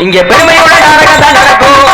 இங்க பெருமையோட நாடகம் தான் நடக்கும்.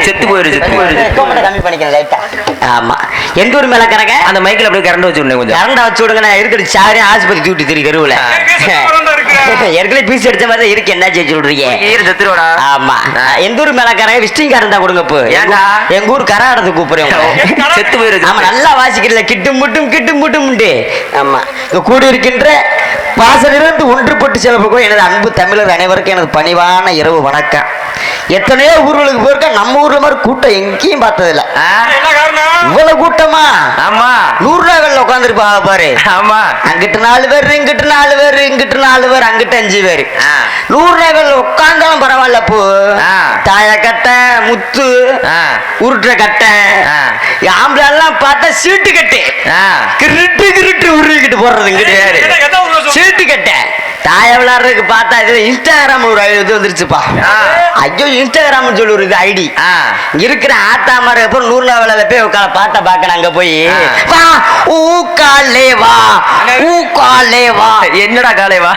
செத்து போயிருச்சு கம்மி பண்ணிக்கிறேன் லைட்டா. ஆமா எந்த ஊர் மேல கரக அந்த மைக்கில் அப்படியே கரண்ட் வச்சு விடுங்க, கொஞ்சம் கரண்டா வச்சு விடுங்க. நான் இருக்கிற சாரி ஆஸ்பத்திரி தூட்டி திரி தெருவுல ஏற்கனவே பீஸ் அடிச்ச மாதிரி இருக்கு. என்ன செய்ய சொல்றீங்க? ஆமா எந்த ஊர் மேல கரக விசிட்டிங் கார்டு தான் கொடுங்க. இப்போ எங்க ஊர் கராடத்துக்கு கூப்பிடுறேன். செத்து போயிருச்சு. ஆமா நல்லா வாசிக்கிறீங்களா? கிட்டு முட்டும் கிட்டு முட்டும்ட்டு. ஆமா கூடி இருக்கின்ற பாசனிலிருந்து ஒன்றுபட்டு செலவுக்கும் எனது அன்பு தமிழர் அனைவருக்கும் எனது பணிவான இரவு வணக்கம். எத்தனையோ ஊர்களுக்கு போயிருக்க, நம்ம ஊர்ல மாதிரி கூட்டம் எங்கேயும் பார்த்ததில்ல. இவ்வளவு கூட்டமா? ஆமா 100 ரூபாய்ல உட்காந்துருப்பாங்க பாரு. ஆமா அங்கிட்டு 4 பேர், இங்கிட்டு 4 பேர், இங்கிட்டு 4 பேர், அங்கிட்டு 5 பேர். 100 ரூபாய்ல உட்காந்தாலும் பரவாயில்ல. பூ தாய கட்டை, முத்து, உருட்டுற கட்டை, ஆம்பளை எல்லாம் பார்த்தா சீட்டு கட்டு கிருட்டு கிருட்டு உருவிக்கிட்டு போடுறது கிடையாது. சீட்டு கட்டை தாய விளையாடுறதுக்கு பார்த்தா இது இன்ஸ்டாகிராம் ஒரு இது வந்துருச்சுப்பா. ஐயோ இன்ஸ்டாகிராம் சொல்லி ஒரு இது ஐடி இருக்கிற ஆத்தா மாதிரி அப்புறம் 100 வேலை போய் உட்கார பாட்டை பார்க்கணும். அங்க போய் வா ஊக்காலே வா ஊக்காலே வா. என்னடா காலே வா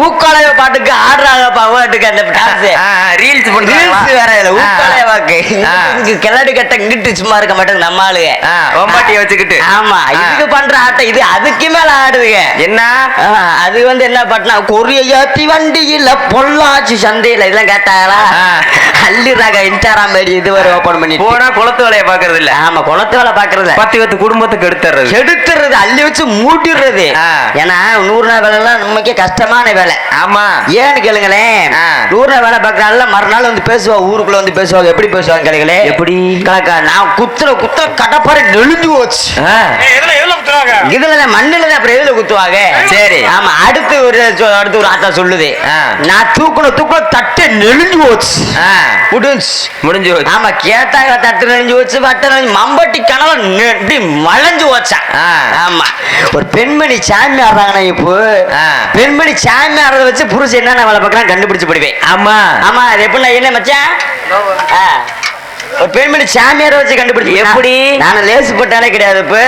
ஊக்காலே பாட்டுக்கு ஆடுறாங்கப்பா. பாட்டுக்கு அந்த டான்ஸ் ரீல்ஸ் ரீல்ஸ் வேற இல்ல. ஊக்காலே வாக்கு கிளடி கட்ட இங்கிட்டு சும்மா இருக்க மாட்டேங்க நம்ம ஆளுங்க ஒம்பாட்டியை வச்சுக்கிட்டு. ஆமா இதுக்கு பண்ற ஆட்டம் இது அதுக்கு மேல ஆடுதுங்க. என்ன அது வந்து என்ன பாட்டுனா கொரியத்தி வண்டியில பொள்ளாச்சி சந்தையில இதெல்லாம் கேட்டாங்களா அள்ளிடுறாங்க. இன்ஸ்டாகிராம் ஐடி இது வரை ஓபன் பண்ணி போனா குளத்து வேலையை பாக்குறது இல்ல. ஆமா குளத்து வேலை பாக்குறது 10 குடும்பத்துக்கு எடுத்துறது அள்ளி வச்சு மூட்டிடுறது. ஏன்னா 100 வேலை எல்லாம் நமக்கே கஷ்டமான வேலை. ஆமா ஏன்னு கேளுங்களேன். 100 வேலை பாக்குறாங்க மறுநாள் வந்து பேசுவா ஊருக்குள்ள வந்து பேசுவாங்க. எப்படி பேசுவாங்க கேளுங்களே. எப்படி நான் குத்துற கடப்பாறை நெளிஞ்சு போச்சு. இதுல மண்ணுல அப்புறம் எதுல குத்துவாங்க. சரி ஆமா அடுத்து ஒரு ஆத்தா சொல்லுது நான் தூக்குன தட்டு நெளிஞ்சு போச்சு முடிஞ்சு போச்சு. ஆமா கேட்டாங்க தட்டு நெளிஞ்சு போச்சு வட்ட மம்பட்டி கனவு மழைஞ்சு போச்சான். ஆமா ஒரு பெண்மணி சாமி ஆடுறாங்கன்னா இப்போ பெண்மணி சாமி ஆடுறத வச்சு புருஷன் என்னென்ன வேலை பார்க்கறான் கண்டுபிடிச்சு போடுவேன். ஆமா ஆமா அது எப்படி என்ன மச்சான் ஒரு பெண்மணி சாமியாரை வச்சு கண்டுபிடிச்சு எப்படி நான் லேசு போட்டாலே கிடையாது. இப்ப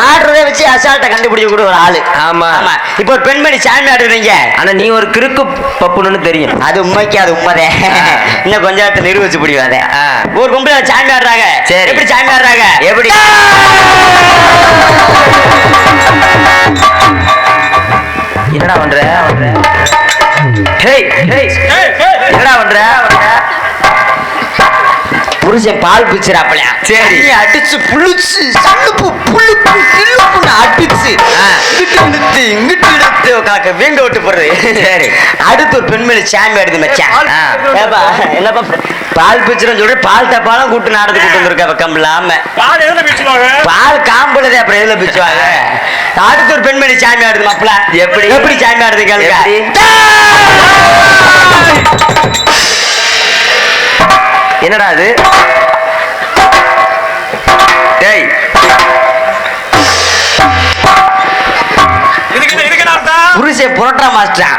ஆடுறதை வச்சு அசால்ட்டை கண்டுபிடிக்க கூட ஒரு ஆளு. ஆமா ஆமா இப்ப ஒரு பெண்மணி சாமி ஆடுறீங்க ஆனா நீ ஒரு கிறுக்கு பப்புன்னு தெரியும். அது உண்மைக்கு அது உண்மைதே. இன்னும் கொஞ்ச நேரத்தை நிரூபிச்சு பிடிவாத. ஒரு கும்பல சாமி ஆடுறாங்க. சரி எப்படி சாமி ஆடுறாங்க எப்படி என்னடா பண்ற என்னடா பண்ற புருஷன் பால் பிச்சுறாப்ல. சரி அடிச்சு புளிச்சு சல்லுப்பு புளிப்பு கிள்ளுப்புன்னு அடிச்சு இங்கிட்டு இழுத்து வீங்க விட்டு போடுறது. சரி அடுத்து ஒரு பெண்மணி சாமி ஆடுது மச்சான். என்னப்பா பால் பிச்சுன்னு சொல்லி பால் டப்பாலும் கூட்டு நாடத்து கூட்டு வந்துருக்க பக்கம் இல்லாம பால் காம்புலதே அப்புறம் எதுல பிச்சுவாங்க. அடுத்து ஒரு பெண்மணி சாமி ஆடுது மாப்பிள. எப்படி எப்படி சாமி ஆடுது கேளுங்க. என்னடா அது டேய் புருஷன் புரோட்டா மாஸ்டர்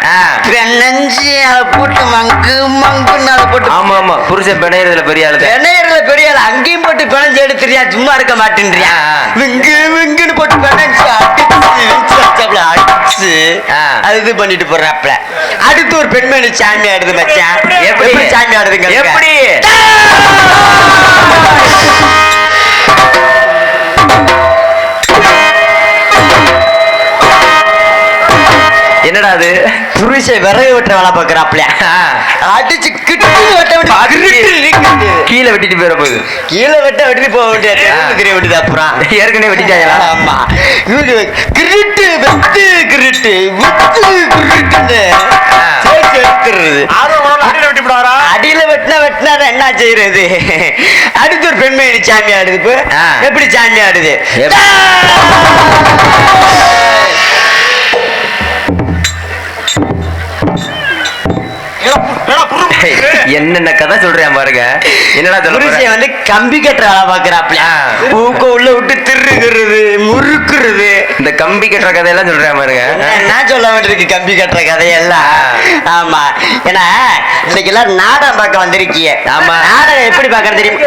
நெஞ்சு அதை போட்டு மங்கு மங்குன்னு அதை போட்டு. ஆமா ஆமா புருஷன் பிணையறதுல பெரிய ஆளு பெரிய ஆளு அங்கேயும் போட்டு பிணைஞ்சு எடுத்துறியா சும்மா இருக்க மாட்டேன்றியா விங்கு விங்குன்னு போட்டு பிணைஞ்சு அடிச்சு அது இது பண்ணிட்டு போறாப்ல. அடுத்து ஒரு பெண்மணி சாமி ஆடுது மச்சான். எப்படி சாமி ஆடுதுங்க எப்படி என்னடா அது புருஷன் விறகு வெட்ட வேலை பாக்குறாப்ல. அடிச்சு கிட்டு கீழே வெட்டிட்டு போயிட போகுது. கீழே வெட்டிட்டு போக வேண்டியது தெரிய வேண்டியது. அப்புறம் ஏற்கனவே வெட்டிட்டாங்களா. ஆமா கிரிட்டு வெட்டு கிரிட்டு அடியில வெட்டினா என்ன செய்யறது. அடுத்து ஒரு பெண்மணி சாமி ஆடுது. இப்ப எப்படி சாமி ஆடுது என்னென்ன கதை சொல்றேன் பாருங்க. என்னடா புருஷன் வந்து கம்பி கட்டுற வேலை பாக்குறாப்ல. ஊக்க உள்ள விட்டு திருக்குறது முறுக்குறது இந்த கம்பி கட்டுற கதையெல்லாம் சொல்றேன் பாருங்க. நான் சொல்ல வேண்டியிருக்கு கம்பி கட்டுற கதையெல்லாம். ஆமா ஏன்னா இன்னைக்கு எல்லாம் நாடகம் பார்க்க வந்திருக்கீங்க. ஆமா நாடகம் எப்படி பாக்குறது தெரியும்.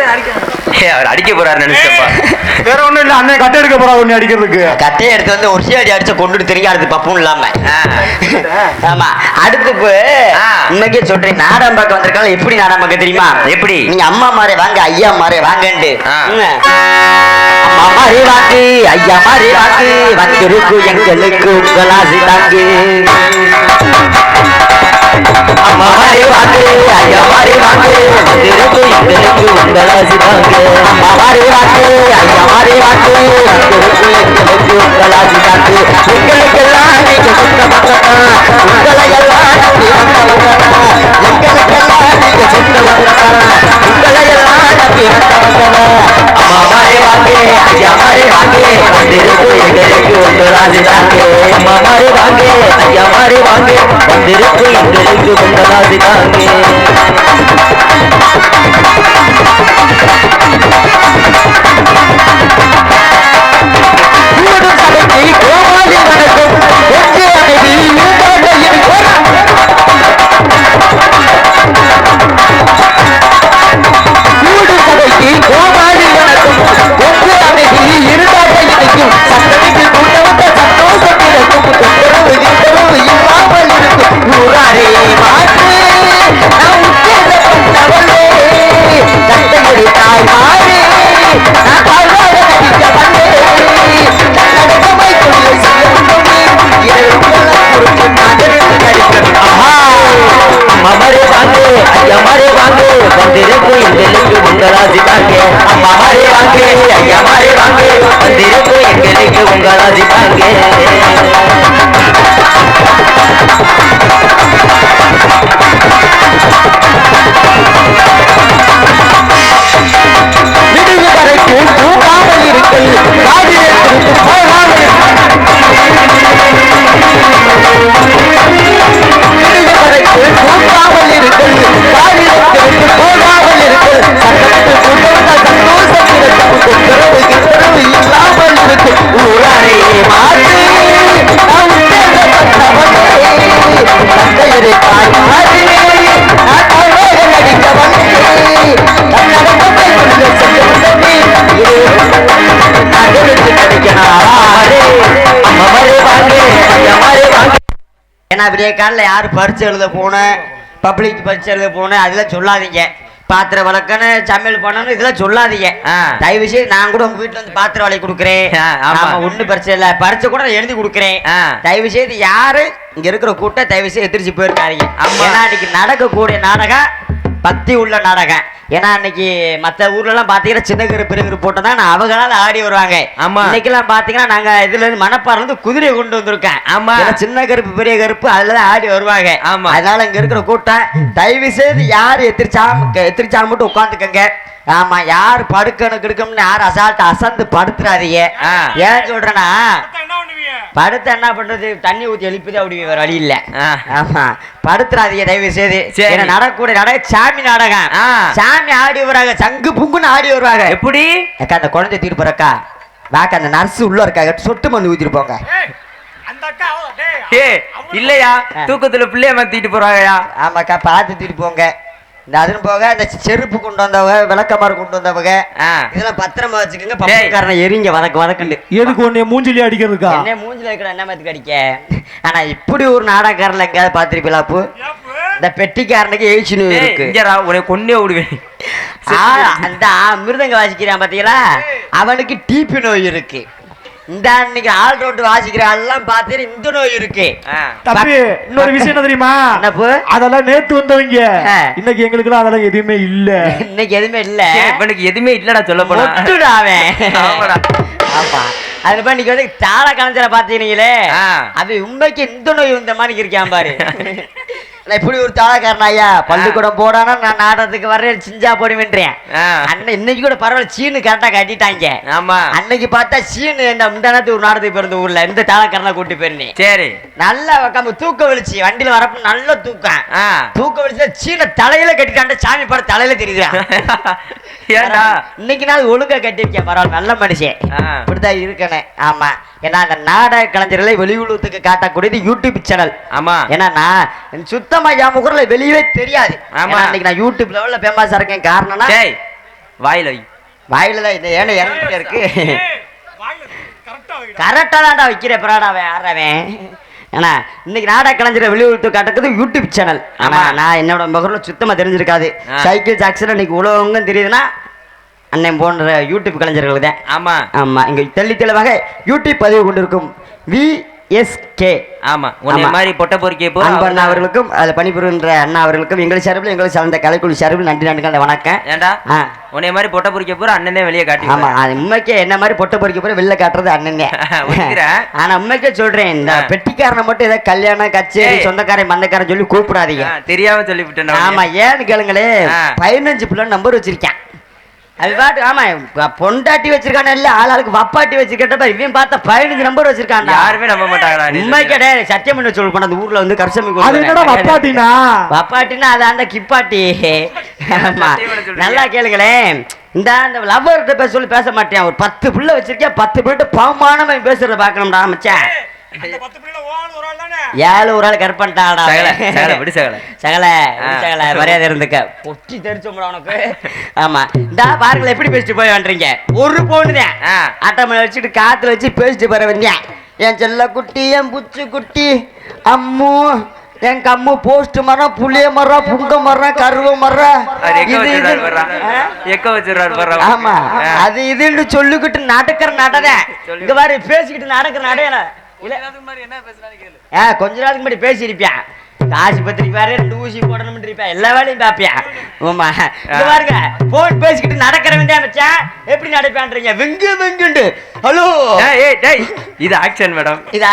அவர் அடிக்க போறாரு நினைச்சப்பா. வேற ஒண்ணும் இல்ல அண்ணன் கட்டை எடுக்க போறா ஒண்ணு அடிக்கிறதுக்கு. கட்டையை எடுத்து வந்து ஒரு சேடி அடிச்ச கொண்டுட்டு தெரியும் அடுத்து பப்பும் இல்லாம. ஆமா அடுத்து இன்னைக்கே சொல்றேன் நாடகம் பார்க்க வந்திருக்காங்க. எப்படி நாடகம் பார்க்க தெரியுமா. எப்படி நீங்க அம்மா மாரே வாங்க ஐயா மாரே வாங்கண்டு அம்மா மாரே வாங்க ஐயா மாரே வாங்க வந்திருக்கு எங்களுக்கு உங்களாசி தாங்க. அம்மா மாரே வாங்க ஐயா மாரே வாங்க வந்திருக்கு எங்களுக்கு உங்களாசி தாங்க. அம்மா மாரே வாங்க ஐயா மாரே வாங்க வந்திருக்கு எங்களுக்கு உங்களாசி தாங்க. எங்களுக்கெல்லாம் நீங்க சொந்த மக்களா உங்களை எல்லாம் நம்பி வந்தவங்களா எங்களுக்கெல்லாம் நீங்க சொந்த மக்களா உங்களை எல்லாம் நம்பி வந்தவங்களா. அம்மா மாரே வாங்க ஐயா மாரே வாங்க வந்திருக்கு எங்களுக்கு உங்களாசி தாங்க. அம்மா மாரே வாங்க ஐயா மாரே வாங்க வந்திருக்கு எங்களுக்கு உங்களாசி தாங்க. கோமாளி வணக்கம் வாங்க ஐயமாரே வாங்க வந்திருக்கு எங்களுக்கு உங்களாதி வாங்க விடுவி வரைக்கும் தூங்காமல் இருக்கல் ராஜ்யத்திற்கு போகாமல் விடுவி வரைக்கும் தூங்காமல் இருக்கல் ராஜ்யத்திற்கு போகாமல் இருக்கல் சந்தோஷத்திற்கு இல்லாமல் இருக்கும் ஊராரே மாற்று தந்தையரை தாய்மாறு நடிக்க ஏன்னா விடிய காலில் யாரு பரிச்சு எழுத போனேன் பப்ளிக் பரிச்சு எழுத போனேன் அதெல்லாம் சொல்லாதீங்க பாத்திரம் வளர்க்கன்னு சமையல் பண்ணணும் இதெல்லாம் சொல்லாதீங்க தயவு செய்து நான் கூட உங்க வீட்டுல வந்து பாத்திரம் வளை கொடுக்குறேன் ஒண்ணு பிரச்சனை இல்ல பரிச்சை கூட எழுதி கொடுக்குறேன் தயவு செய்து யாரு இங்க இருக்கிற கூட்டம் தயவு செய்து எதிர்த்து போயிருக்காங்க ஏன்னா இன்னைக்கு நடக்கக்கூடிய நாடகம் பக்தி உள்ள நாடகம் ஏன்னா இன்னைக்கு மத்த ஊர்ல எல்லாம் பாத்தீங்கன்னா சின்ன கரு பெரிய கரு போட்டதான் அவங்களால ஆடி வருவாங்க இன்னைக்கு எல்லாம் பாத்தீங்கன்னா நாங்க இதுல இருந்து மணப்பாறையில இருந்து குதிரையை கொண்டு வந்திருக்கேன் சின்ன கருப்பு பெரிய கருப்பு அதுலதான் ஆடி வருவாங்க அதனால இங்க இருக்கிற கூட்டம் தயவு செய்து யாரு எத்திரிச்சாம மட்டும் உட்காந்துக்கங்க ஆமா யாரு படுக்கணும் கிடுக்கணும்னு யாரு அசால்ட்டு அசந்து படுத்துறாதீங்க ஏன் சொல்றேன்னா படுத்து என்ன பண்றது தண்ணி ஊத்தி எழுப்பிதான் அப்படி வேற வழி இல்ல ஆமா படுத்துறாதீங்க தயவு செய்து நடக்கூடிய நாடகம் சாமி நாடகம் சாமி ஆடி வருவாங்க சங்கு புங்குன்னு ஆடி வருவாங்க எப்படி அந்த குழந்தை தீர்ப்பறக்கா வாக்க அந்த நர்ஸ் உள்ள இருக்காங்க சொட்டு மருந்து ஊத்திட்டு போங்க இல்லையா தூக்கத்துல பிள்ளைய மாத்திட்டு போறாங்கயா ஆமாக்கா பார்த்து தூக்கிட்டு போங்க இந்த அதுன்னு போக இந்த செருப்பு கொண்டு வந்தவங்க விளக்கமாறு கொண்டு வந்தவங்க இதெல்லாம் பத்திரமா வச்சுக்கோங்க பக்கக்காரனை எரிங்க வதக்கண்டு எதுக்கு உன்னைய மூஞ்சிலே அடிக்கிறதுக்கா என்ன மூஞ்சில இருக்கிற என்ன மாதிரி அடிக்க ஆனா இப்படி ஒரு நாடகக்காரல எங்கேயாவது பாத்திருப்பீங்களாப்பு இந்த பெட்டிக்காரனுக்கு எழுச்சினு இருக்கு உனக்கு கொண்டே விடுவேன் அந்த மிருதங்க வாசிக்கிறான் பாத்தீங்களா அவனுக்கு டிபி நோய் இருக்கு இந்த அன்னைக்கு ஆள் ரோட்டு வாசிக்கிற எல்லாம் பாத்தீங்க இந்த நோய் இருக்கு தம்பி இன்னொரு விஷயம் என்ன தெரியுமா அதெல்லாம் நேத்து வந்தவங்க இன்னைக்கு எங்களுக்கு எல்லாம் அதெல்லாம் எதுவுமே இல்ல இன்னைக்கு எதுவுமே இல்ல இவனுக்கு எதுவுமே இல்லடா சொல்ல போனா ஆமா அது இன்னைக்கு வந்து தாள கலைஞரை பாத்தீங்களே அது உண்மைக்கு இந்த நோய் இந்த மாதிரி இருக்கான் பாரு இப்படி ஒரு தாளக்காரன் ஐயா பள்ளிக்கூடம் போடானா நான் நாடகத்துக்கு வர்றேன் சிஞ்சா போடுவேன்றேன் அண்ணன் இன்னைக்கு கூட பரவாயில்ல சீனு கரெக்டா கட்டிட்டாங்க ஆமா அன்னைக்கு பார்த்தா சீனு இந்த முந்தானத்து ஒரு நாடகத்துக்கு பிறந்த ஊர்ல இந்த தாளக்காரனை கூட்டி போயிருந்தேன் சரி நல்லா தூக்க வெளிச்சு வண்டியில வரப்ப நல்ல தூக்க வெளிச்சு சீனை தலையில கட்டிட்டாண்ட சாமி படம் தலையில தெரியுறான் இன்னைக்கு நாள் ஒழுங்கா கட்டிருக்கேன் பரவாயில்ல நல்ல மனுஷன் இப்படிதான் இருக்கேன் ஆமா ஏன்னா அந்த நாடக கலைஞர்களை வெளியுலகத்துக்கு காட்டக்கூடியது யூடியூப் சேனல் ஆமா ஏன்னா நான் சுத்தமா என் முகர்ல வெளியவே தெரியாது இன்னைக்கு நான் யூடியூப் லெவல்ல ஃபேமஸா இருக்கேன் காரணம்னா வாயில தான் இந்த ஏன்னா இறங்கிட்டே இருக்கு கரெக்டா தான்டா வைக்கிறேன் பிராடாவன் ஆடுறவன் ஏன்னா இன்னைக்கு நாடக கலைஞரை வெளியுலகத்துக்கு காட்டுறது யூடியூப் சேனல் ஆமா நான் என்னோட முகர்ல சுத்தமா தெரிஞ்சிருக்காது சைக்கிள் ஜாக்சன் இன்னைக்கு உலகம் தெரியுதுன்னா அண்ணன் போன்ற யூடியூப் கலைஞர்களுக்கு தான் ஆமா ஆமா இங்க தெளிவாக யூடியூப் பதிவு கொண்டிருக்கும் VSK ஆமா உன்னை மாதிரி பொட்ட பொறுக்கே போ அண்ணா அவர்களுக்கும் அதுல பணிபுரிகின்ற அண்ணா அவர்களுக்கும் எங்கள் சார்பில் எங்களுக்கு சார்ந்த கலைக்குழு சார்பில் நன்றி நன்றிகள் வணக்கம் ஏண்டா உன்னை மாதிரி பொட்ட பொறுக்கே போற அண்ணன் தான் வெளியே காட்டி ஆமா அது உண்மைக்கே என்ன மாதிரி பொட்ட பொறுக்கே போற வெளில காட்டுறது அண்ணன் ஆனா உண்மைக்கே சொல்றேன் இந்த பெட்டிக்காரனை மட்டும் ஏதாவது கல்யாணம் கச்சேரி சொந்தக்காரன் மந்தக்காரன் சொல்லி கூப்பிடாதீங்க தெரியாம சொல்லிவிட்டேன் ஆமா ஏன்னு கேளுங்களே 15 பிள்ளை நம்பர் வச்சிருக்கேன் அது பாட்டு ஆமா பொண்டாட்டி வச்சிருக்கான இல்ல ஆளாளுக்கு வப்பாட்டி வச்சிருக்கா இவன் பார்த்தா 15 நம்பர் வச்சிருக்கான் யாருமே நம்ப மாட்டாங்களா உண்மை கிடையாது சத்தியம் பண்ண சொல்ல போன அந்த ஊர்ல வந்து கருசமி வப்பாட்டினா அது அந்த கிப்பாட்டி ஆமா நல்லா கேளுங்களேன் இந்த லவ்வர்கிட்ட பேச சொல்லி பேச மாட்டேன் ஒரு 10 பிள்ளை வச்சிருக்கேன் 10 பிள்ளை பாவமான பேசுறத பாக்கணும்டா மச்சான் 7 ஒரு ஆள் கற்பன்ட்டாடா சகல மரியாதை இருந்துக்க பொட்டி தெரிச்சோம்டா உனக்கு ஆமா இந்த பாருங்களேன் எப்படி பேசிட்டு போய் வந்துறீங்க ஒரு பொண்ணுதான் ஆட்டோமேல வச்சுட்டு காத்துல வச்சு பேசிட்டு போற வந்தேன் என் செல்ல குட்டி என் புச்சு குட்டி அம்மு என் கம்மு போஸ்ட் மரம் புளிய மரம் புங்க மரம் கருவ மரம் ஆமா அது இதுன்னு சொல்லிக்கிட்டு நடக்கிற நடத இங்க பாரு பேசிக்கிட்டு நடக்கிற நடையில கொஞ்ச நாளுக்கு முன்னாடி பேசியிருப்பேன் ஆஸ்பத்திரி பாரு 2 ஊசி போடணும்னு இருப்பேன் எல்லா வேலையும் பாப்பியா ஆமா இங்க பாருங்க போன் பேசிக்கிட்டு நடக்கிற வேண்டிய மச்சான் எப்படி நடப்பான்றீங்க வெங்கு வெங்குண்டு ஹலோ ஏய் டேய் இது ஆக்ஷன் மேடம் இது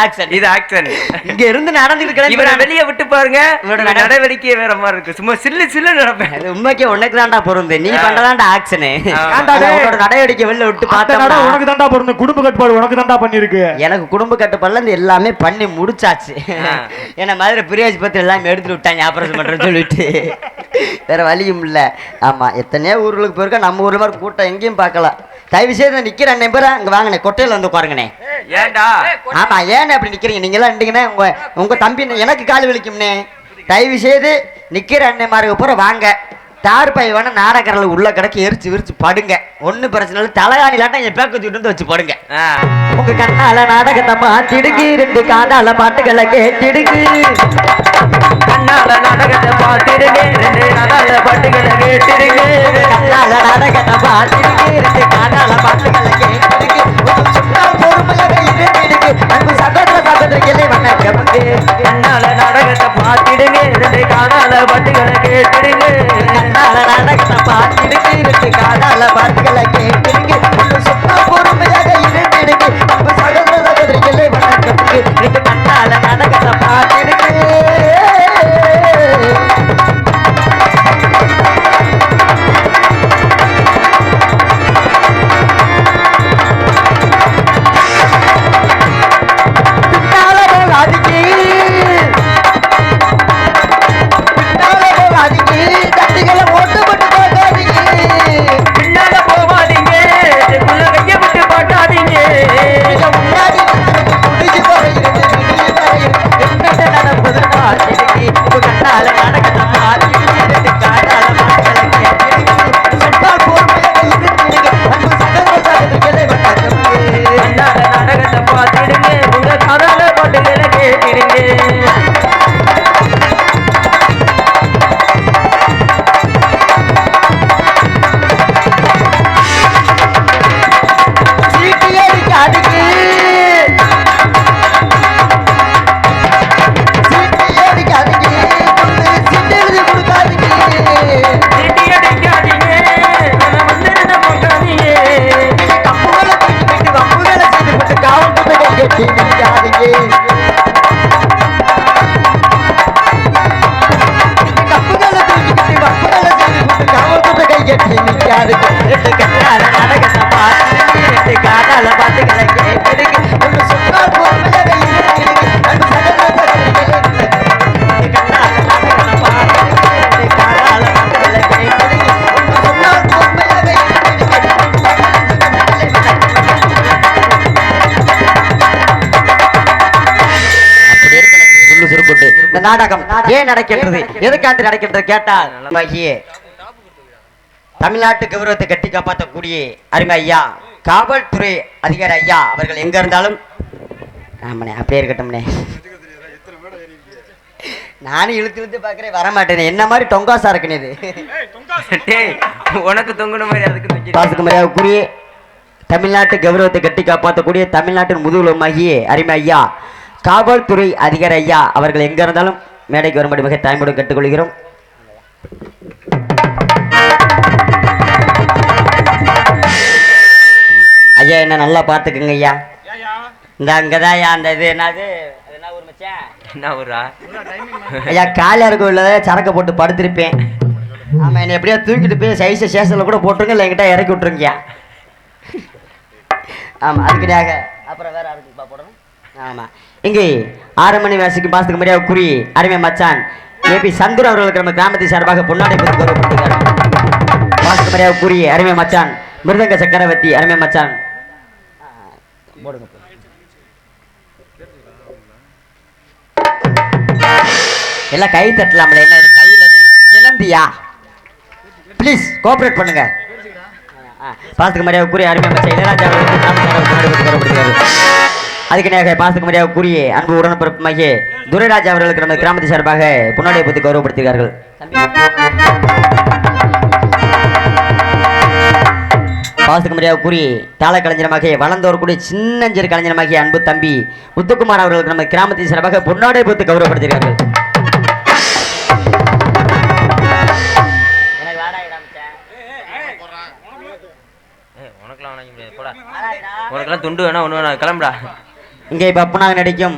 ஆக்ஷன் இங்க இருந்து நடந்துட்டு கிளம்பி இவரை வெளியே விட்டு பாருங்க இவரோட நடவடிக்கையே வேற மாதிரி இருக்கு சும்மா சில்லு நடப்பேன் அது உண்மைக்கே உனக்கு தான்டா பொருந்து நீ பண்றதான்டா ஆக்ஷனு உன்னோட நடவடிக்கை வெளில விட்டு பார்த்தா உனக்கு தான்டா பொருந்து குடும்ப கட்டுப்பாடு உனக்கு தான்டா பண்ணிருக்கு எனக்கு குடும்ப கட்டுப்பாடுல இருந்து எல்லாமே பண்ணி முடிச்சாச்சு என்ன மாதிரி பிரியாஜ் பத்தி எல்லாம் எடுத்துட்டு விட்டாங்க ஆபரேஷன் பண்றேன்னு சொல்லிட்டு வேற வழியும் இல்ல ஆமா எத்தனையோ ஊர்களுக்கு போயிருக்க நம்ம ஊர்ல மாதிரி கூட்டம் எங்கேயும் பார்க்கலாம் தயவு செய்து நிக்கிற அண்ணன் பேரா அங்க வாங்கினே கொட்டையில வந்து உட்காருங்கண்ணே ஏன்டா ஆமா ஏன்னு அப்படி நிக்கிறீங்க நீங்க எல்லாம் நின்றீங்கன்னா உங்க தம்பி எனக்கு கால் வலிக்கும்னே தயவு செய்து நிக்கிற அண்ணன் மாதிரி அப்புறம் வாங்க தார் பை வேணா நாடகரில் உள்ள கிடக்கு எரிச்சு விரிச்சு படுங்க ஒன்னும் பிரச்சனை இல்லை தலைகாணிலாட்டா என் பேக்க தூக்கிட்டு வந்து வச்சு படுங்க உங்க கண்ணால நாடகத்தை மாத்திடுக்கு 2 காதால பாட்டுகளை கேட்டிடுக்கு கண்ணால நாடகத்தை பார்த்திருங்க 2 காதால பாட்டுகளை கேட்டிருங்க கண்ணால நாடகத்தை பார்த்திடுக்கு 2 காதால பாட்டுகளை கேட்டிடுக்கு அன்பு சகோதர சகோதரிகளே வணக்கம் கண்ணால நாடகத்தை பார்த்திடுங்க 2 காதால பாட்டுகளை கேட்டிருங்க கண்ணால நாடகத்தை பார்த்திடுக்கு 2 காதால பாட்டுகளை கேட்டிடுக்கு சும்மா பொறுமையாக இருந்திடுக்கு அன்பு சகோதர சகோதரிகளே வணக்கம் 2 கண்ணால நாடகத்தை பார்த்திடுக்கு நாடகம் ஏன் நடக்கின்றது எதுக்காண்டு நடக்கின்றது கேட்டால் தமிழ்நாட்டு கௌரவத்தை கட்டி காப்பாற்றக்கூடிய அருமை ஐயா காவல்துறை அதிகாரி ஐயா அவர்கள் எங்க இருந்தாலும் ஆமாண்ணே அப்படியே இருக்கட்டும்ண்ணே நானும் இழுத்து பாக்குறேன் வரமாட்டேன் என்ன மாதிரி டொங்காசா இருக்குன்னு இது உனக்கு தொங்குன மாதிரி அதுக்கு பாசுக்கு மரியாதைக்குரிய தமிழ்நாட்டு கௌரவத்தை கட்டி காப்பாற்றக்கூடிய தமிழ்நாட்டின் முதுகுலமாகிய அருமை ஐயா காவல்துறை அதிகாரி ஐயா அவர்கள் எங்க இருந்தாலும் மேடைக்கு வரும்படி மிக தாய்மொழி கேட்டுக்கொள்கிறோம். ஐயா என்ன நல்லா பார்த்துக்குங்க ஐயா. இந்த அங்கதான் அந்த இது என்னது ஐயா காலியார் கோயில சரக்கு போட்டு படுத்திருப்பேன். ஆமா என்ன எப்படியா தூக்கிட்டு போய் சைஸ சேஷன்ல கூட போட்டுருங்க இல்லை என்கிட்ட இறக்கி விட்டுருங்கய்யா. ஆமா அதுக்கிடையாக அப்புறம் வேற யாருக்கு போடணும். ஆமா இங்கே 6 மணி வாசிக்கு பாசத்துக்கு மரியாதை குறி அருமை மச்சான் ஏபி சந்துரு அவர்களுக்கு நம்ம கிராமத்தை சார்பாக பொன்னாடை கௌரவப்படுத்துகிறார். பாசத்துக்கு மரியாதை குறி அருமை மச்சான் மிருதங்க சக்கரவர்த்தி அருமை மச்சான் எல்லாம் கை தட்டலாம்ல. என்ன கையில் கிளம்பியா ப்ளீஸ் கோஆபரேட் பண்ணுங்க. பாசத்துக்கு மரியாதை கூறிய அருமை மச்சான் இளையராஜா அவர்களுக்கு அதுக்கு நேராக பாசத்துக்கு மரியாதை கூறிய அன்பு உடன்பிறப்புமாகிய துரைராஜா அவர்களுக்கு நம்ம கிராமத்தை சார்பாக பொன்னாடை பற்றி கௌரவப்படுத்துகிறார்கள். பாசத்துக்கு மரியாதை கூறி தாள கலைஞரமாக வளர்ந்தோர் கூடிய சின்னஞ்சிறு கலைஞரமாகிய அன்பு தம்பி முத்துக்குமார் அவர்களுக்கு நம்ம கிராமத்தை சார்பாக பொன்னாடை பற்றி கௌரவப்படுத்துகிறார்கள். உனக்கெல்லாம் துண்டு வேணா ஒண்ணு வேணா கிளம்புடா. இங்கே இப்ப அப்பனாக நடிக்கும்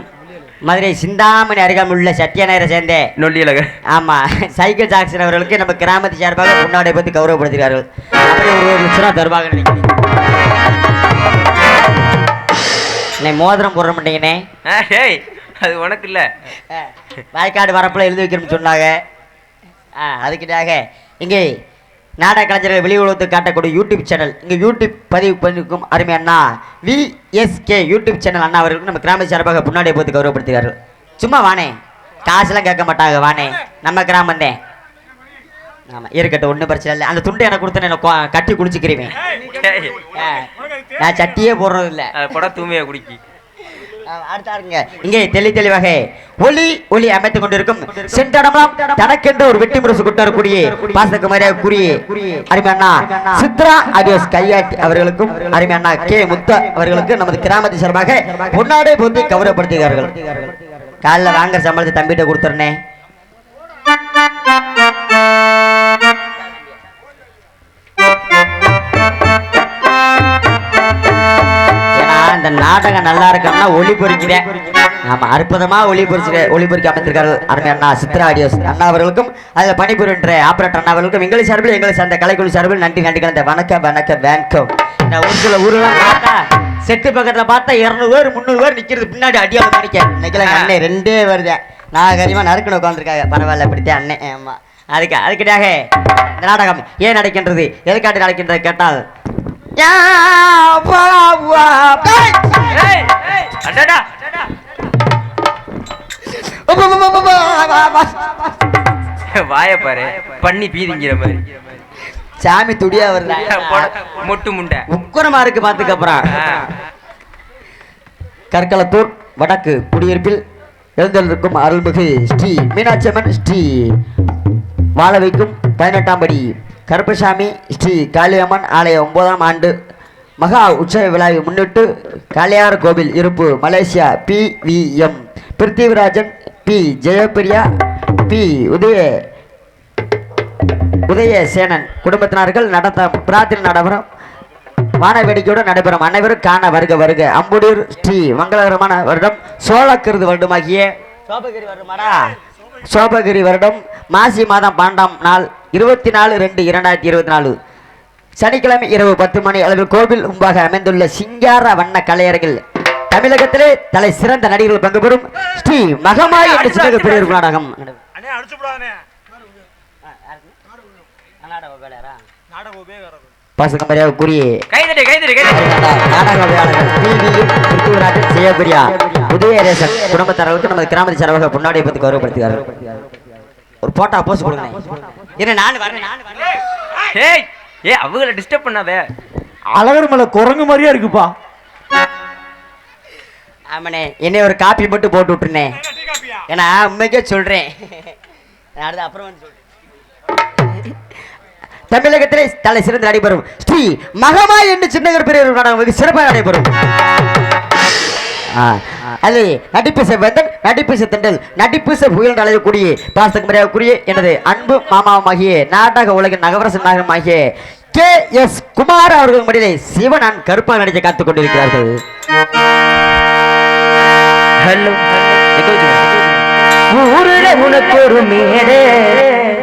மதுரை சிந்தாமணி அருகாமல் உள்ள சத்யநகரை சேர்ந்த நொண்டியில ஆமா சைக்கிள் ஜாக்சன் அவர்களுக்கு நம்ம கிராமத்து சார்பாக முன்னாடி பத்தி கௌரவப்படுத்துகிறார்கள். அப்படி ஒரு லட்சம் தருவாங்க நினைக்கிறேன். மோதிரம் போட மாட்டேங்கண்ணே. அது உனக்கு இல்ல. வாய்க்காடு வரப்புல எழுதி வைக்கணும்னு சொன்னாங்க. அதுக்கிட்டாக இங்கே நாடக கலைஞர்கள் வெளி உலகத்துக்கு காட்டக்கூடிய யூடியூப் சேனல் இங்கே யூடியூப் பதிவு பண்ணிருக்கும் அருமை அண்ணா விஎஸ்கே யூடியூப் சேனல் அண்ணா அவர்களுக்கு நம்ம கிராம சார்பாக முன்னாடியே போட்டு கௌரவப்படுத்துகிறார்கள். சும்மா வானே, காசுலாம் கேட்க மாட்டாங்க, வானே நம்ம கிராமந்தேன். ஆமாம் இருக்கட்டும், ஒன்றும் பிரச்சனை இல்லை. அந்த துண்டை எனக்கு கொடுத்தேன், எனக்கு கட்டி குடிச்சுக்கிறேன். நான் சட்டியே போடுறது இல்லை, பட தூமையை குடிக்கி. அடுத்தாருங்க இங்கே தெளிவாக ஒளி அமைத்துக் கொண்டிருக்கும் சென்றடமெல்லாம் தனக்கென்று ஒரு வெட்டி முரசு கொட்டக்கூடிய பாசகுமாரியா கூறிய அருமையண்ணா சித்ரா ஆடியோஸ் கையாட்டி அவர்களுக்கும் அருமையண்ணா கே முத்த அவர்களுக்கு நமது கிராமத்து சார்பாக பொன்னாடை போட்டு கௌரவப்படுத்துகிறார்கள். காலைல வாங்குற சம்பளத்தை தம்பிட்ட கொடுத்துறேன். இந்த நாடகம் நல்லா இருக்கணும்னா ஒளி பொறிக்கிறேன். ஆமா, அற்புதமா ஒளி பொறிக்க அமைத்திருக்கார்கள் அருமை அண்ணா சித்ரா ஆடியோஸ் அண்ணா அவர்களுக்கும் அதில் பணிபுரிகின்ற ஆபரேட்டர் அண்ணா அவர்களுக்கும் எங்களை சார்பில் எங்களை சார்ந்த கலைக்குழு சார்பில் நன்றி கலந்த வணக்கம் வேண்கம். ஒரு சில ஊரெல்லாம் பார்த்தா செட்டு பக்கத்துல பார்த்தா 200 பேர் 300 பேர் நிக்கிறது, பின்னாடி அடியாம நினைக்க இன்னைக்கெல்லாம் அண்ணன் 2 வருது நாகரிகமா நறுக்கணும் உட்காந்துருக்காங்க. பரவாயில்ல பிடித்தேன் அண்ணன். ஆமா, அதுக்காக இந்த நாடகம் ஏன் நடக்கின்றது, எதுக்காட்டு நடக்கின்றது கேட்டால் வாய பாரு, பண்ணி பீதிங்கிற மாதிரி சாமி துடியா வருது, மொட்டு முண்டை உக்கரமா இருக்கு. பாத்துக்கு அப்புறம் கற்களத்தூர் வடக்கு குடியிருப்பில் எழுந்திருக்கும் அருள்மிகு ஸ்ரீ மீனாட்சி அம்மன் ஸ்ரீ வாழ வைக்கும் 18ஆம் படி கருப்பசாமி ஸ்ரீ காளியம்மன் ஆலய 9ஆம் ஆண்டு மகா உற்சவ விழாவை முன்னிட்டு காளியார் கோவில் இருப்பு Malaysia PVM Prithvirajan P Jayapriya P உதயசேனன் குடும்பத்தினர்கள் நடத்த பிரார்த்தனை நடைபெறும் வான வேடிக்கையுடன் நடைபெறும். அனைவரும் காண வருக. அம்புடூர் ஸ்ரீ மங்களகரமான வருடம் சோழக்கிருது வருடமாகிய சோபகிரி வருடம் மாசி மாதம் 12ஆம் நாள் 24/2/2024 சனிக்கிழமை இரவு 10 மணி அளவில் கோவில் முன்பாக அமைந்துள்ள சிங்கார வண்ண கலையரங்கில் தமிழகத்திலே தலை சிறந்த நடிகர்கள் பங்கு பெறும் ஸ்ரீ மகமாய் என்ற சிறகு பெரிய நாடகம் பாசகமரியாக கூறிய ஜெயபிரியா உதயரேசன் குடும்பத்தாரர்களுக்கு நமது கிராமத்தை சார்பாக பொன்னாடியை பற்றி கௌரவப்படுத்துகிறார்கள். ஒரு போட்டா போஸ்ட் கொடுங்க. அவங்கள டிஸ்டர்ப் பண்ணாத. அழகர் மலை குரங்கு மாதிரியா இருக்குப்பா. ஆமாண்ணே, என்னை ஒரு காப்பி மட்டும் போட்டு விட்டுருனே. ஏன்னா உண்மைக்கே சொல்றேன், அப்புறம் தமிழகத்திலே தலை சிறந்து நடைபெறும் ஸ்ரீ மகமாய் என்று சின்னகர் பெரிய நாடகம் சிறப்பாக நடைபெறும். அது நடிப்பு செவ்வந்தன் நடிப்பு செத்தண்டல் நடிப்பு புயல் அழையக்கூடிய பாசகமரியாகக்கூடிய எனது அன்பு மாமாவாகிய நாடக உலகின் நகவரசன் நாகமாகிய KS குமார் அவர்கள் மடியிலே சிவனான் கருப்பாக நடிக்க காத்துக் கொண்டிருக்கிறார்கள். ஊருல உனக்கு ஒரு மேடை,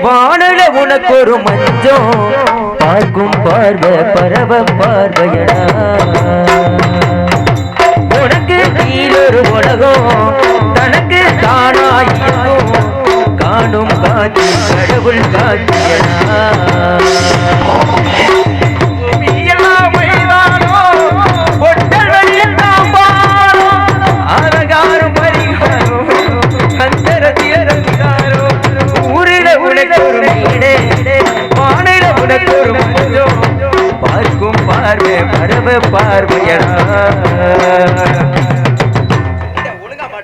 வானல உனக்கு ஒரு மஞ்சம், பார்க்கும் பார்வை பரவ பார்வையடா, உனக்கு கீழொரு உலகம் தனக்கு தானாயும் காணும் காட்சி கடவுள் காட்சியடா. பார்க்கும் பார்வை பரவ பார்வையடா.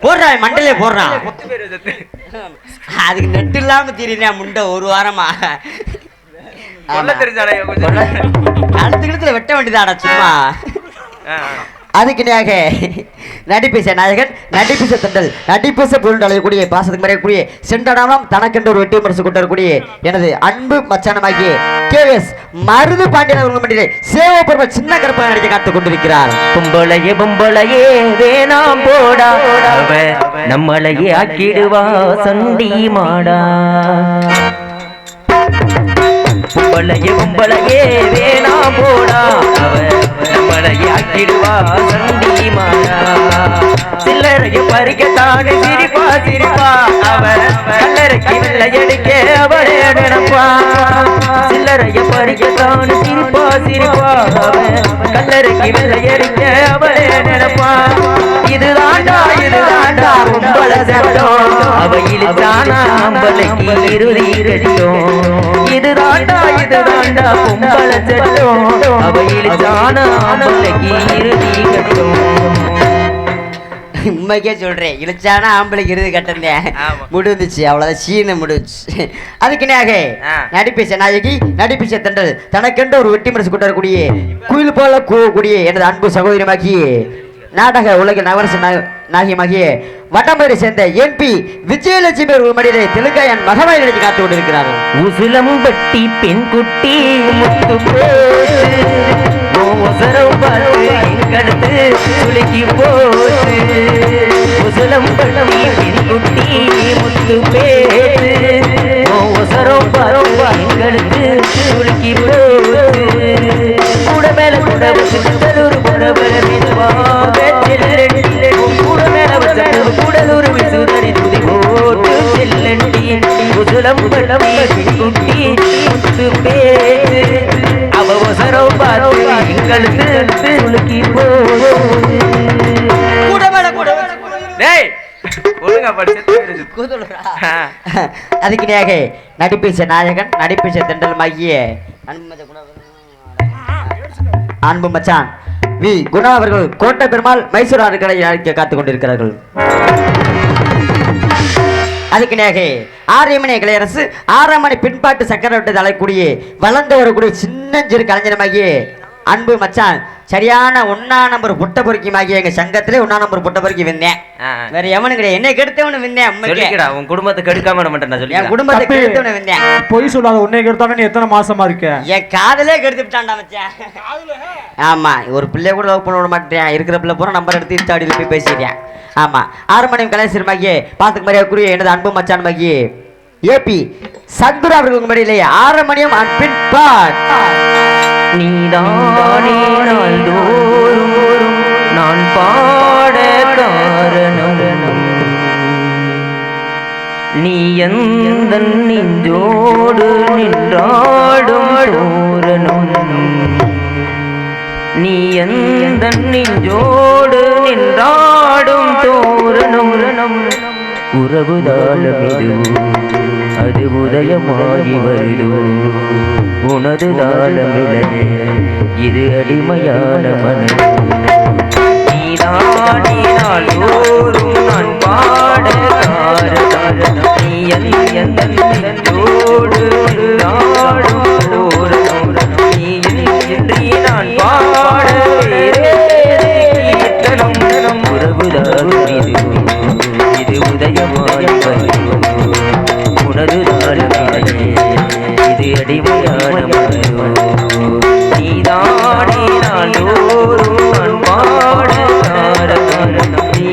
போடுறான் மண்டலே போடுறான். அதுக்கு நெட்டு இல்லாம தெரியுதா முண்டை ஒரு வாரமா தெரிஞ்சாலே அடுத்த இடத்துல வெட்ட வேண்டியதாடா சும்மா. அதுக்கிணையாக நடிப்பிச நாயகன் நடிப்பிச தண்டல் நடிப்பிச பொருள் அழையக்கூடிய பாசத்துக்கு மறையக்கூடிய சென்றடாமம் தனக்கென்று ஒரு வெற்றி மரசு கொண்டு வரக்கூடிய எனது அன்பு மச்சானமாகிய KS மருது பாண்டியன் அவர்கள் மட்டிலே சேவப்பெருமை சின்ன கருப்பாக நடிக்க காத்துக் கொண்டிருக்கிறார். பொம்பளையே வேணாம் போடா நம்மளையே ஆக்கிடுவா சண்டி மாடா. பொம்பளையே வேணாம் போடா நம்மளையே ஆக்கிடுவா சண்டி மாடா. சில்லறைய பறிக்கத்தானே சிரிப்பா அவ கல்லறைக்கு வெள்ளை அடிக்க அவளே நினைப்பா. சில்லறைய பறிக்கத்தானே சிரிப்பா அவ கல்லறைக்கு வெள்ளை அடிக்க அவளே நினைப்பா. இதுதாண்டா பொம்பள சட்டம் அவ இழுத்தானா அம்பளைக்கு இறுதி கட்டும். இதுதாண்டா பொம்பள சட்டம் அவ இழுத்தானா அம்பளைக்கு இறுதி கட்டும். உண்மைக்கே சொல்றேன், இழுச்சானா ஆம்பளைக்கு இறுதி கட்டந்தேன் முடிஞ்சிச்சு, அவ்வளவுதான் சீன முடிஞ்சு. அதுக்குனாக நடிப்பிச்ச நாயகி நடிப்பிச்ச தண்டல் தனக்கென்று ஒரு வெட்டி மனசு கொண்டாடக்கூடிய குயில் போல கூவக்கூடிய எனது அன்பு சகோதரிமாகிய நாடக உலக நவரச நாகியமாகிய வட்டமதுரை சேர்ந்த MP விஜயலட்சுமி ஒரு மடியிலே தெலுங்காயன் மகமாய் நடித்து காத்து கொண்டிருக்கிறார்கள். உசிலம்பட்டி பெண் குட்டி முத்து கடுத்து சுளுக்கி போச்சு. உசிலம்பட்டி பெண் குட்டி முத்து ஒசரம் கடுத்து சுளுக்கி போச்சு. கூட மேல கூட வச்சு கூடலூர் விசுதறி துதி போட்டு செல்லண்டி உசுலம் பழமே குட்டி முத்து பேரு அவ ஒசரம் பார்த்து எங்களுக்கு சுளுக்கி அதுக்கிடையாக நடிப்பிச்ச நாயகன் நடிப்பிச்ச தெண்டல் மாகிய அன்பு மச்சான் வி குணா அவர்கள் கோட்டை பெருமாள் மைசூர் ஆறுகளை அழைக்க காத்துக் கொண்டிருக்கிறார்கள். அதுக்கிடையாக ஆரியமணி கலையரசு 6ஆம் மணி பின்பாட்டு சக்கரவட்டத்தை அழைக்கூடிய வளர்ந்து வரக்கூடிய சின்னஞ்சிறு கலைஞரமாகிய அன்பு மச்சான் சரியான 1ஆம் நம்பர் புட்ட பொறுக்கியமாகிய எங்க சங்கத்திலே 1ஆம் நம்பர் புட்ட பொறுக்கி வந்தேன். வேற எவனு கிடையாது, என்னை கெடுத்தவனு வந்தேன். உன் குடும்பத்தை கெடுக்காம என் குடும்பத்தை கெடுத்தவனு வந்தேன். பொய் சொல்லாத, உன்னை கெடுத்தானே எத்தனை மாசமா இருக்க? என் காதலே கெடுத்து விட்டான்டா மச்சான். ஆமா, ஒரு பிள்ளைய கூட லவ் பண்ண விட மாட்டேன். இருக்கிற பிள்ளை பூரா நம்பர் எடுத்து இன்ஸ்டாடியில் போய் பேசிட்டேன். ஆமா, 6 மணி கலைஞரமாகிய பாத்துக்கு மரியாதைக்குரிய எனது அன்பு மச்சான் மாகிய AP சந்துரா அவர்கள் முன்னாடியிலே 6 மணியும் அன்பின் பாட் நீதானே நாள்தோறும் நான் பாட காரணம். நீ எந்த நெஞ்சோடு நின்றாடும் தோரணம். நீ எந்த நெஞ்சோடு நின்றாடும் தோரணம். உறவுதாலம் இது அது உதயமாகி வருதோ. உனது தாளமிழனே இது அடிமையான மனது. நீதானே நாள்தோறும் நான் பாட காரணம். நீ எந்த நெஞ்சோடு நாடும் தோரணம். நீ இன்றி நான் பாட கீர்த்தனம். உறவுதாலம் இது உதயமாய் வருதோ. உனது தாளமிழனே இது அடிமையான மனோ. நீதானே நாள்தோறும் நான் பாட காரணம். நீ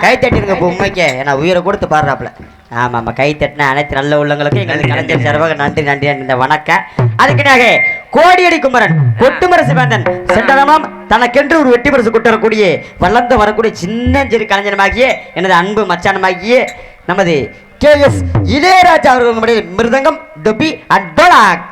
கை தட்டிருங்க உண்மைக்கு ஏன்னா உயிரை கொடுத்து பாடுறாப்புல. ஆமாம், கை தட்டின அனைத்து நல்ல உள்ளங்களுக்கும் எங்களுக்கு கலைஞர் சார்பாக நன்றி நன்றி இந்த வணக்கம். அதுக்கிடையாக கோடியடி குமரன் கொட்டுமரசு வேந்தன் சென்றனமாம் தனக்கென்று ஒரு வெட்டி பரிசு கொட்டக்கூடிய வளர்ந்து வரக்கூடிய சின்னஞ்சிறு கலைஞனமாகிய எனது அன்பு மச்சானமாகிய நமது KS இளையராஜா அவர்களுடைய மிருதங்கம் தொப்பி அண்ட் டோலாக்.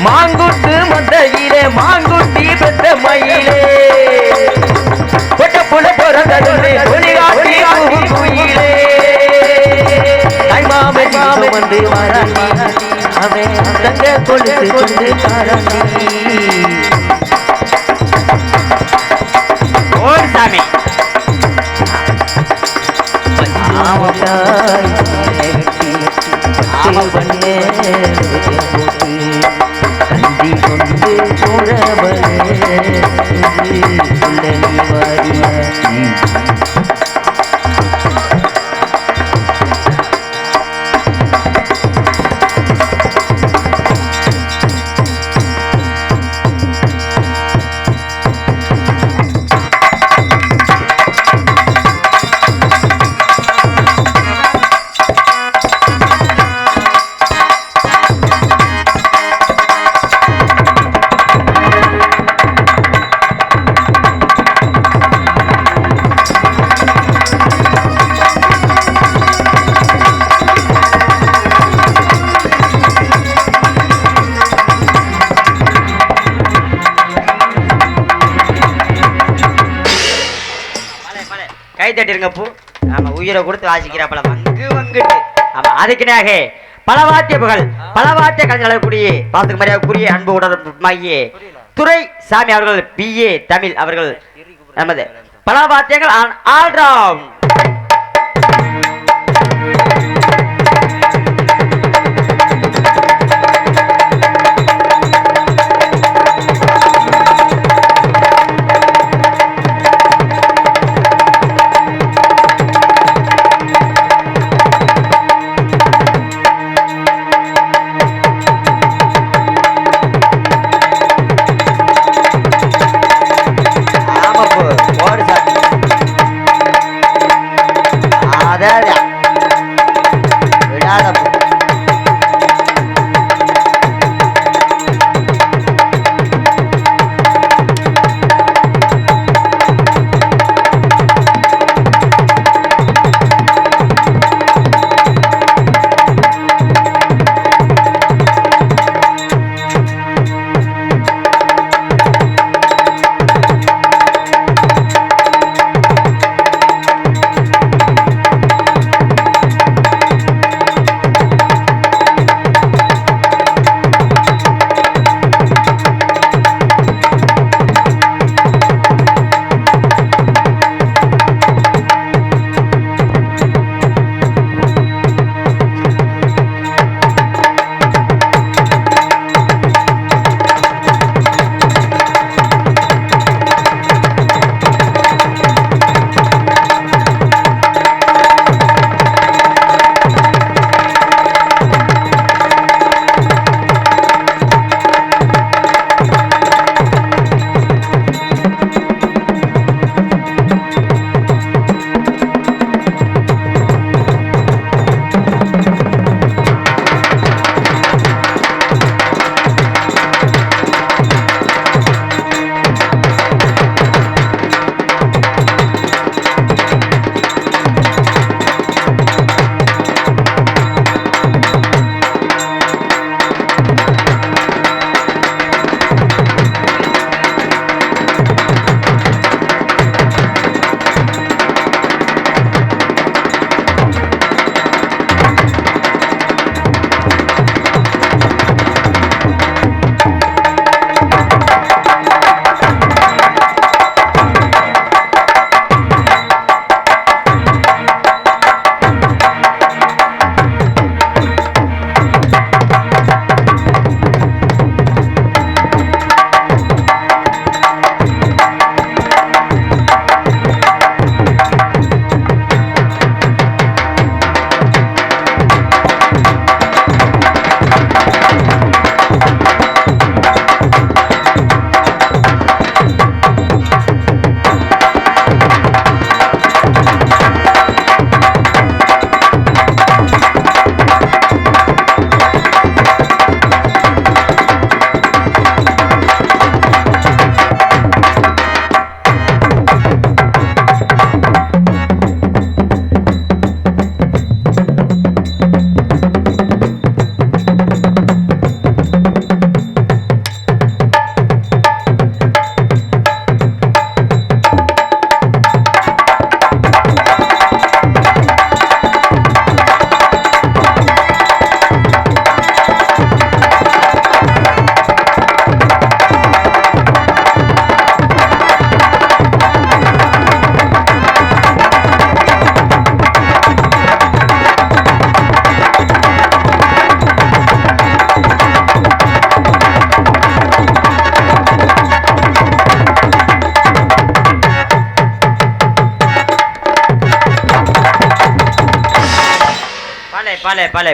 மாங்குட்டு மந்தையிலே மாங்குட்டி பெத்த மயிலே கொட்ட புல பிறந்ததுலே பொலிகாட்டி குயிலே மாமே மாமே வந்து வாராண்டி அவன் தங்க கொலுசு கொண்டு தாராண்டி ஓடு சாமி ஆவட்டாய் வெட்டி பண்ணே போட்டு கஞ்சி கொண்டு போறவளே நீ வாரியா கை தட்டிருங்க பூ. ஆமா, உயிரை கொடுத்து வாசிக்கிறாப்பல வங்குட்டு. ஆமா, அதுக்குனாக பலவாத்திய புகழ் பலவாத்திய கலைஞர்களுக்குரிய பாத்துக்கு மரியாதைக்குரிய அன்பு உடற்மாகியே துரை சாமி அவர்கள் BA தமிழ் அவர்கள் நமது பலவாத்தியங்கள் ஆல்ரவுண்ட்.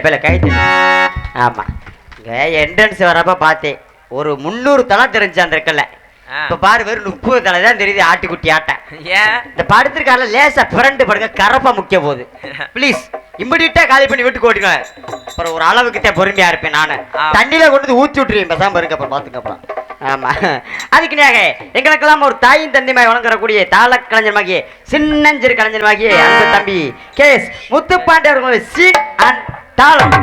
பல கைத்து. ஆமா, இங்க என்ட்ரன்ஸ் வரப்ப பார்த்தேன் ஒரு 300 தலை தெரிஞ்சு அந்த இருக்கல. இப்ப பாரு வெறும் 30 தலை தான் தெரியுது. ஆட்டுக்குட்டி ஆட்ட ஏன் இந்த படுத்திருக்கால லேசா பிறண்டு படுங்க கரப்பா முக்கிய போகுது. ப்ளீஸ் இம்மிடியா காலி பண்ணி வீட்டுக்கு ஓட்டுங்க. அப்புறம் ஒரு அளவுக்கு பொறுமையா இருப்பேன் நானு. தண்ணியில கொண்டு ஊற்றி விட்டுருவேன் பேசாம இருக்க. அப்புறம் பாத்துக்க. அப்புறம் ஆமா, அதுக்குனாக எங்களுக்கெல்லாம் ஒரு தாயின் தந்தைமாய் வழங்கக்கூடிய தாள கலைஞர்மாகிய சின்னஞ்சிறு கலைஞர்மாகிய அந்த தம்பி KS முத்துப்பாண்டி அவர்கள் சீன் அண்ட் தாளம்.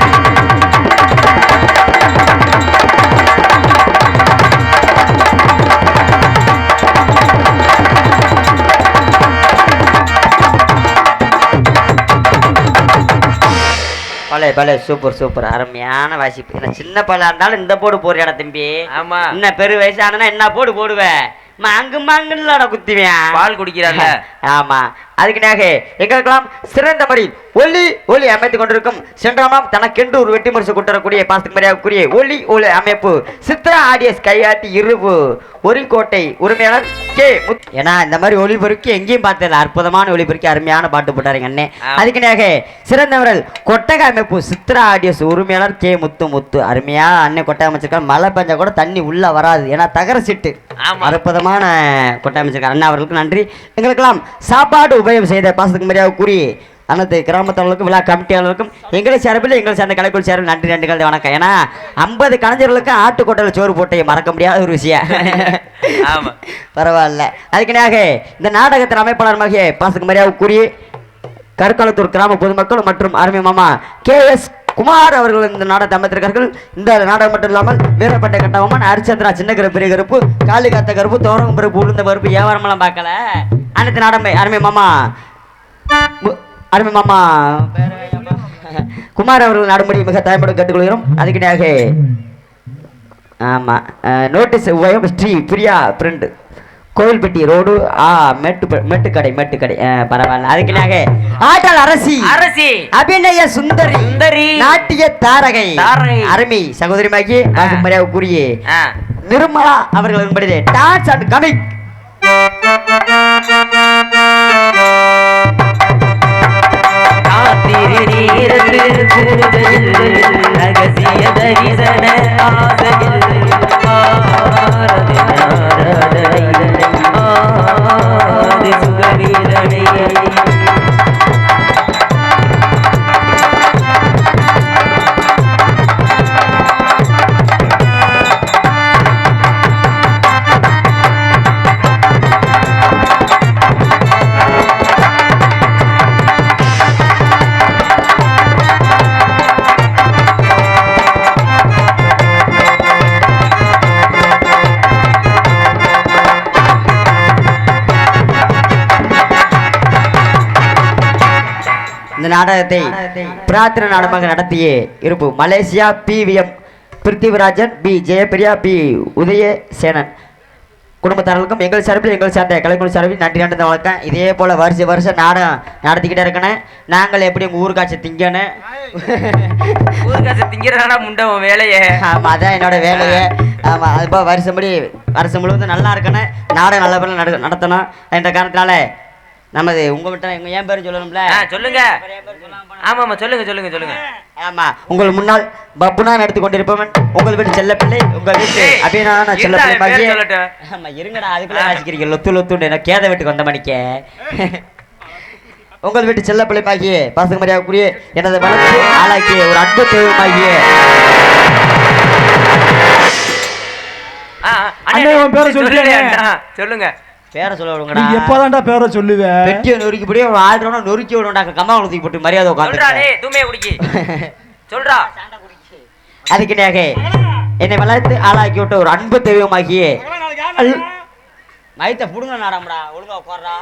பலே பலே சூப்பர் சூப்பர் அருமையான வாசிப்பு. என்ன சின்ன பையலா இருந்தாலும் இந்த போடு போறியாடா தம்பி. ஆமா. என்ன பெரு வயசானா என்ன போடு போடுவேன். மாங்குன்னு குத்திவேன். பால் குடிக்கிறாங்க. ஆமா. அதுக்குனாக எங்களுக்கெல்லாம் சிறந்த முறை ஒளி அமைத்துக் கொண்டிருக்கும் சென்றாமாம் தனக்கென்று ஒரு வெட்டி முரசு கொண்டரக்கூடிய பாசத்துக்கு மரியாதைக்குரிய ஒளி அமைப்பு சித்ரா ஆடியஸ் கையாட்டி இருவு ஒரு கோட்டை உரிமையாளர் கே. ஏன்னா இந்த மாதிரி ஒளிபெருக்கி எங்கேயும் பார்த்ததில்ல. அற்புதமான ஒளிபெருக்கி அருமையான பாட்டு போட்டாருங்க அண்ணே. அதுக்குனாக சிறந்தவர்கள் கொட்டக அமைப்பு சித்ரா ஆடியஸ் உரிமையாளர் கே. முத்து அருமையா அண்ணன் கொட்டை அமைச்சிருக்காரு. மழை பெஞ்சா கூட தண்ணி உள்ள வராது. ஏன்னா தகர சிட்டு அற்புதமான கொட்டை அமைச்சிருக்காரு அண்ணா அவர்களுக்கு நன்றி. எங்களுக்கெல்லாம் சாப்பாடு உபயோகம் செய்த பாசத்துக்கு மரியாதைக்குரிய அனைத்து கிராமத்தவர்களுக்கும் விழா கமிட்டியாளர்களுக்கும் எங்களை சார்பில் எங்களை சேர்ந்த கலைக்குழு சார்பில் நன்றி நன்றிகள் வணக்கம். ஏன்னா 50 கலைஞர்களுக்கு ஆட்டுக்கோட்டையில் சோறு போட்டை மறக்க முடியாத ஒரு விஷயம். பரவாயில்ல. அதுக்குனாக இந்த நாடகத்தின் அமைப்பாளர்மாகிய பாசத்துக்கு மரியாதைக்குரிய கருக்காலத்தூர் கிராம பொதுமக்கள் மற்றும் அருமை மாமா KS குமார் அவர்கள் இந்த நாடகத்தை அமைத்திருக்கார்கள். இந்த நாடகம் மட்டும் இல்லாமல் வீரப்பட்டை கட்டவம்மன், ஹரிச்சந்திரா, சின்ன கருப்பு, பெரிய கருப்பு, காளி காத்த கருப்பு, தோரம் பருப்பு, உளுந்த பருப்பு, வியாபாரமெல்லாம் பார்க்கல. அனைத்து நாடகமே அருமை மாமா குமார் அவர்கள் நாடும்படி மிக தாய்மொழி கேட்டுக்கொள்கிறோம். அதுக்கிடையாக ஆமா notice Sri Priya print Kovilpatti road Mettukadai பரவாயில்ல. அதுக்குனாக ஆட்டல் அரசி அபிநய சுந்தரி நாட்டிய தாரகை அருமை சகோதரிமாகி மரியாதைக்குரிய நிர்மலா அவர்கள் டான்ஸ் அண்ட் கமிக் ரகசிய தரிசன சுகவீரனை இந்த நாடகத்தை பிரார்த்தனை நாடகமாக நடத்திய இருப்பு Malaysia PVM Prithiviraajan, P Jayapriya, P Udayasenan குடும்பத்தாரர்களுக்கும் எங்கள் சார்பில் எங்கள் சார்ந்த கலைக்குழு சார்பில் நன்றி நன்றி வணக்கம். இதே போல வருஷம் நாடகம் நடத்திக்கிட்டே இருக்கணும். நாங்கள் எப்படி உங்கள் ஊருக்காட்சி திங்கணும். ஊருக்காட்சி திங்கிறதானா முண்டவன் வேலையே. ஆமாம், அதான் என்னோட வேலையே. ஆமாம், அதுப்போ வருஷம் முழுவதும் நல்லா இருக்கணும். நாடகம் நல்ல நடத்தணும். என்ற காரணத்தினால நமது உங்கள்கிட்ட எங்க ஏன் பேரும் சொல்லணும்ல. சொல்லுங்க. ஆமா சொல்லுங்க. ஆமா, உங்கள் முன்னால் பப்புனா எடுத்து கொண்டிருப்பவன் உங்கள் வீட்டு செல்ல பிள்ளை, உங்க வீட்டு அப்படின்னா செல்ல பிள்ளை. ஆமா இருங்கடா, அதுக்குள்ள வாசிக்கிறீங்க லொத்துண்டு என்ன கேத வீட்டுக்கு வந்த மணிக்க. உங்கள் வீட்டு செல்ல பிள்ளைமாகிய பாசக மரியாதைக்குரிய எனது வளர்ச்சி ஆளாக்கிய ஒரு அன்பு தெய்வமாகிய சொல்லுங்க. பேரை சொல்ல விடுங்கடா. எப்பதான்டா பேரை சொல்லுவேன். பெட்டியை நொறுக்கிப்படியே ஆடுறோம்னா நொறுக்கி விடும்டா. கம்மா உளுத்தி போட்டு மரியாதை சொல்றா. அதுக்குனாக என்னை வளர்த்து ஆளாக்கி விட்ட ஒரு அன்பு தெய்வமாகிய மைத்த புடுங்க நாடாமடா ஒழுங்கா உட்கார்றா.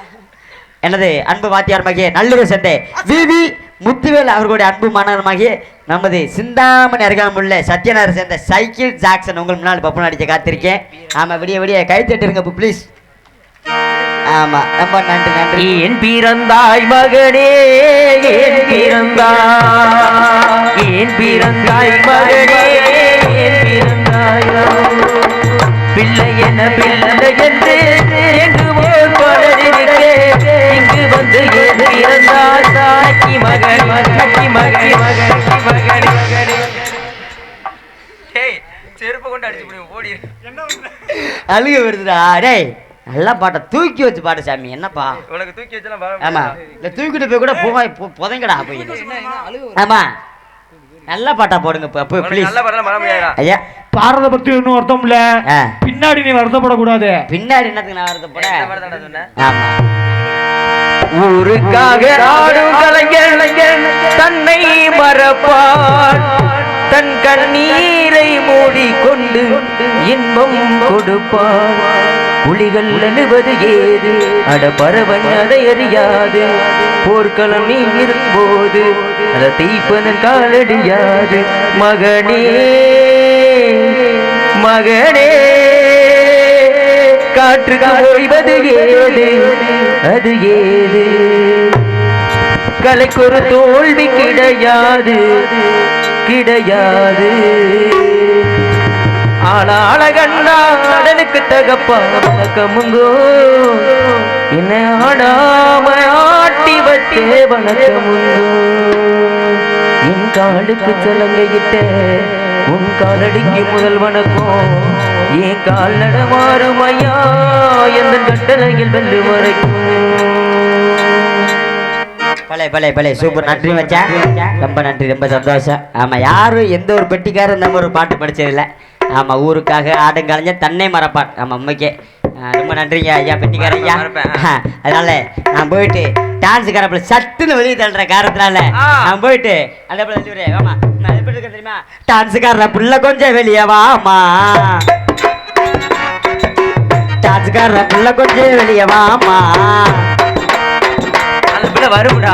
எனது அன்பு வாத்தியாரமாகிய நல்லூர் சேர்ந்த விவி முத்துவேல் அவர்களுடைய அன்பு மாணவருமாகிய நமது சிந்தாமணி அருகாமுள்ள சத்யநகர் சேர்ந்த சைக்கிள் ஜாக்சன் உங்கள் முன்னால் பப்பு நடிக்க காத்திருக்கேன். ஆமா, விடிய கை தட்டுருங்க ப்ளீஸ். ஆமா, ரொம்ப நன்றி. என் பிறந்தாய் மகனே, என் பிறந்தாய் மகனே, என் பிறந்தாய் பிள்ளை என பிள்ளை என்று எங்குமோ தொடர்கிறே. இங்கு வந்து என் பிறந்தாய் சாக்கி மகன் செருப்பு கொண்டு அடிச்சு ஓடி அழுக வருதுடா. டேய் நல்லா பாட்டை தூக்கி வச்சு பாடு சாமி. என்னப்பா உனக்கு தூக்கி வச்சலாம். ஆமா, இல்ல தூக்கிட்டு போய் கூட புதைங்கடா போய். ஆமா, நல்ல பாட்டா போடுங்க ப்ளீஸ். நல்ல பாட்டா மற முடியாதா ஐயா? பாரத பக்தி இன்னும் அர்த்தம் இல்ல. பின்னாடி நீ வருத்தப்படக்கூடாது. பின்னாடி என்னத்துக்கு நான் வருத்தப்பட? ஆமா, ஊருக்காக ஆடும் கலைஞர் தன்னை மறப்பான், தன் கண்ணீரை மூடிக்கொண்டு இன்பம் கொடுப்பான். புலிகள் அழுவது ஏது அட பரவன் அதை அறியாது போர்க்களம் நீ இருக்கும்போது அதை தீப்பதன் காலடியாது மகனே மகனே காற்றுக்கு ஓய்வது ஏது அது ஏது கலைக்கு ஒரு தோல்வி கிடையாது கிடையாது ஆளாள கண்டாடலுக்கு தகப்பா வணக்கமுங்கோ என்ன ஆடாம ஆட்டி வச்சே வணக்கமுங்கோ என் காலுக்கு சலங்கையிட்ட உன் காலடிக்கு முதல் வணக்கம் என் கால் நடமாறும் ஐயா எந்த கட்டளையில் வெல்லு வரைக்கும் பலே சூப்பர். நன்றி மச்சான், ரொம்ப நன்றி, ரொம்ப சந்தோஷம். ஆமா, யாரும் எந்த ஒரு பெட்டிக்காரும் இந்த ஒரு பாட்டு படிச்சதில்லை. ஆமா, ஊருக்காக ஆடுங்களைஞ்ச தன்னை மறப்பான். ஆமா, உண்மைக்கே ரொம்ப நன்றிங்க ஐயா பெட்டிக்கார ஐயா. அதனால நான் போயிட்டு டான்ஸ் காரப்பில் சட்டுன்னு வெளியே தள்ளுற காரத்தினால நான் போயிட்டு அந்த பிள்ளை ஆமா நான் எப்படி இருக்க தெரியுமா, டான்ஸுக்கார புள்ள கொஞ்சம் வெளியே வாமா, டான்ஸுக்கார புள்ள கொஞ்சம் வெளியே வாமா, வரும்டா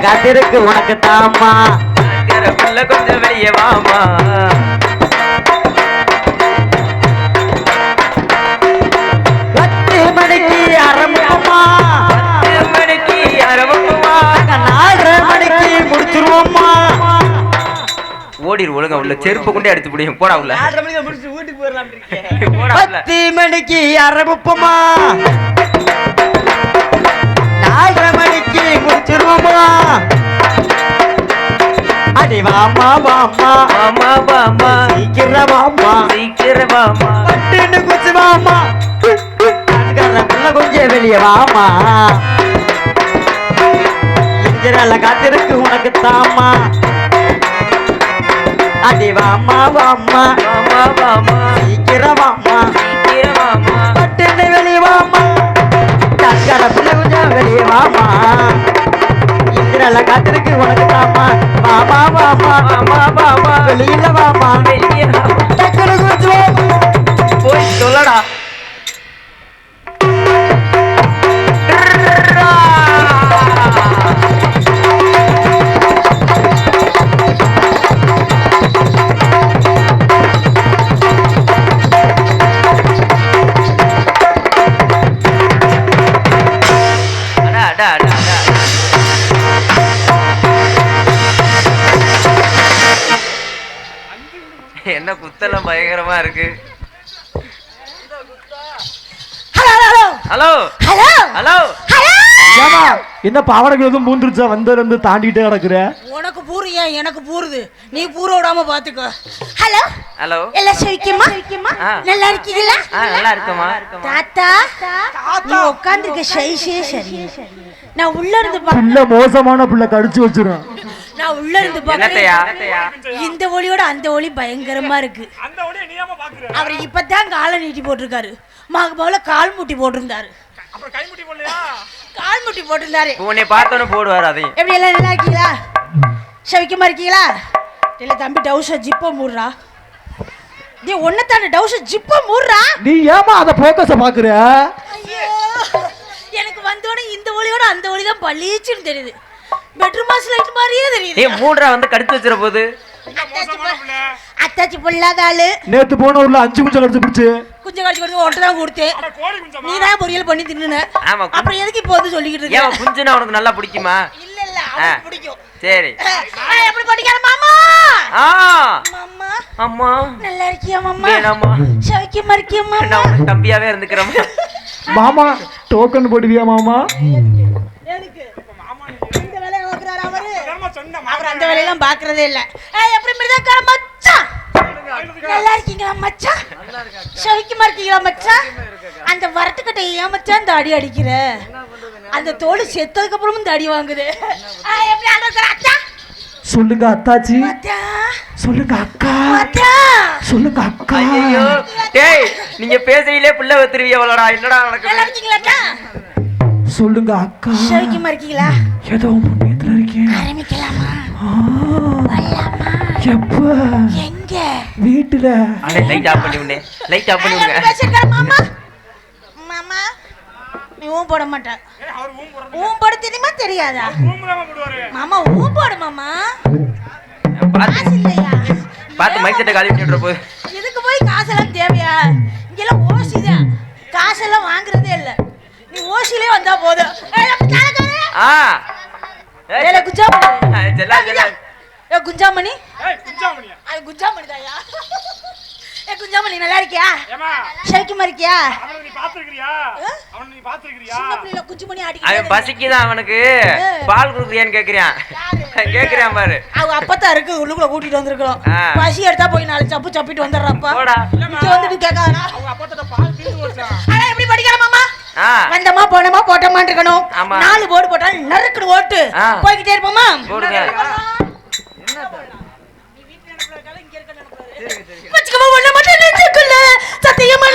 காத்திருக்கு உனக்கு தாமா, கொஞ்சம் வெளியே வாமா, 10 மணிக்கு ஆரம்பிப்போமா, 10 மணிக்கு ஆரம்பிப்போமா, 4:30 மணிக்கு முடிச்சிருவோமா. ஓடிரு ஒழுங்கா உள்ள செருப்பு கொண்டே அடிச்சு முடியும் போடா உள்ள. 4:30 மணிக்கு முடிச்சு வீட்டுக்கு போயிடலாம். 10 மணிக்கு ஆரம்பிப்போமா, 4:30 மணிக்கு முடிச்சிருவோமா. அடி வாமா வாமா வாமா வாமா சீக்கிரம் வாமா சீக்கிரம் வாமா பட்டுன்னு குச்சி வாமா, புள்ள கொஞ்சம் வெளியே வாமா, இஞ்சனால காத்திருக்கு உனக்கு தாமா. அடி வாமா வாமா வாமா வாமா சீக்கிரம் வாமா சீக்கிரம் வாமா பட்டுன்னு வெளியே வாமா, புள்ள கொஞ்சம் வெளியே வாமா, இந்திரால காத்திருக்கு உனக்கு தாமா. வாமா வாமா வாமா வாமா வெளியில வாமா, வெளியே டக்குனு குச்சி வாமா. போய் சொல்லடா. என்ன குத்தெல்லாம் பயங்கரமா இருக்கு. ஹலோ ஹலோ ஹலோ ஏமா என்ன பாவடைகள் எதுவும் மூந்துருச்சா வந்ததுல இருந்து தாண்டிட்டே கிடக்குற? உனக்கு பூரியா எனக்கு பூருது, நீ பூர விடாம பாத்துக்கோ. ஹலோ ஹலோ எல்லாம் சௌக்கியமா? நல்லா இருக்கீங்களா? நல்லா இருக்குமா தாத்தா நீ உட்கார்ந்திருக்க சைஸே சரி. நான் உள்ள இருந்து புள்ள மோசமான புள்ள கடிச்சு வச்சிரும். நான் உள்ள இருந்து பாக்குறேன், இந்த ஒளியோட அந்த ஒளி பயங்கரமா இருக்கு. அவர் இப்பதான் காலை நீட்டி போட்டிருக்காரு, மகபால கால் முட்டி போட்டிருந்தாரு. கால் முட்டி போட்டிருந்தாரு. உன்னை பார்த்தோன்னு போடுவார். அதையும் எப்படி எல்லாம் நல்லா இருக்கீங்களா? சவிக்கமா இருக்கீங்களா? இல்ல தம்பி டவுசர் ஜிப்ப மூடுறா. நீ ஒன்னத்தான டவுசர் ஜிப்ப மூடுறா. நீ ஏமா அத போக்கஸ பாக்குற? ஐயோ, எனக்கு வந்தோட இந்த ஒளியோட அந்த ஒளி தான் பளிச்சுன்னு தெரியுது. பெட்ரூம் மாஸ் லைட் மாதிரியே தெரியுது. ஏய் மூடுறா வந்து கடிச்சு வச்சிர போகுது. அத்தாச்சி பொல்லாத ஆளு. நேத்து போன ஊர்ல 5 குஞ்சம் கடிச்சு பிடிச்சு குஞ்சம் கடிச்சு கொடுத்து ஒன்றை தான் கொடுத்தேன். நீ தான் பொரியல் பண்ணி தின்னுன. அப்புறம் எதுக்கு இப்போ வந்து சொல்லிக்கிட்டு இருக்க? ஏன் குஞ்சுனா உனக்கு நல்லா பிடிக்குமா? இல்ல இல்ல அவனுக்கு பிடிக்கும். சரி எப்படி படிக்கிற மாமா? மாமா அம்மா நல்லா இருக்கியா மாமா? வேணாமா சௌக்கியமா இருக்கியா மாமா? நான் உனக்கு தம்பியாவே இருந்துக்கிறேன். மாமா டோக்கன் போடுவியா மாமா? எனக்கு இந்த வேலைய பார்க்கறாரு அவரு. அவர் அந்த வேலையெல்லாம் பார்க்கறதே இல்ல. எப்படி மிருதக்கார மச்சான்? நல்லா இருக்கீங்களா மச்சான்? சௌக்கியமா இருக்கீங்களா மச்சான்? அந்த வரட்டுக்கட்டை ஏன் மச்சான் தாடி அடிக்கிற? அந்த தோடு செத்ததுக்கு அப்புறமும் தாடி வாங்குது. எப்படி ஆடுற அத்தா? சொல்லுங்க அத்தாச்சி. மச்சான் சொல்லுங்க அக்கா. மச்சான் சொல்லுங்க அக்கா. ஐயோ டேய் நீங்க பேசையிலே புள்ள வெத்துருவியவளடா. என்னடா நடக்குது? நல்லா இருக்கீங்களா அத்தா? சொல்லுங்க அக்கா. சௌக்கியமா இருக்கீங்களா? ஏதோ புண்ணியத்துல இருக்கேன். ஆரம்பிக்கலாமா? எப்ப? எங்க? வீட்டுல. லைட் ஆஃப் பண்ணி விடுங்க. லைட் ஆஃப் பண்ணி விடுங்க. பேசிருக்காரு மாமா. ஊம் போட மாட்டேன். ஊம் போட தெரியுமா தெரியாதா? மாமா ஊம் போடு மாமா. காசு இல்லையா? பார்த்து மைக் செட்டை காலி பண்ணிட்டு போய் இதுக்கு போய் காசெல்லாம் தேவையா? இங்கெல்லாம் ஓசிதான், காசெல்லாம் வாங்குறதே இல்ல. நீ ஓசிலே வந்தா போதும். ஆ குஞ்சாமணி செல்லா செல்லா குஞ்சாமணி குஞ்சாமணி தாயா. குஞ்சாமணி நல்லா இருக்கியா? சைக்கியமா இருக்கியா? சின்ன பிள்ளைல குஞ்சுமணி அவன் பசிக்குதான் அவனுக்கு பால் குடுக்குறியான்னு கேக்குறான். கேக்குறான் பாரு. அவ அப்பதான் இருக்கு உள்ளுக்குள்ள கூட்டிட்டு வந்திருக்கோம். பசி எடுத்தா போய் 4 சப்பு சப்பிட்டு வந்துடுறப்பா. இங்க வந்துட்டு கேட்காதா? எப்படி படிக்கிற மாமா? வந்தமா போனமா போட்டோமான்னு இருக்கணும். 4 போர்டு போட்டாலும் நறுக்குடு ஓட்டு போய்கிட்டே இருப்போமா? சத்தியமா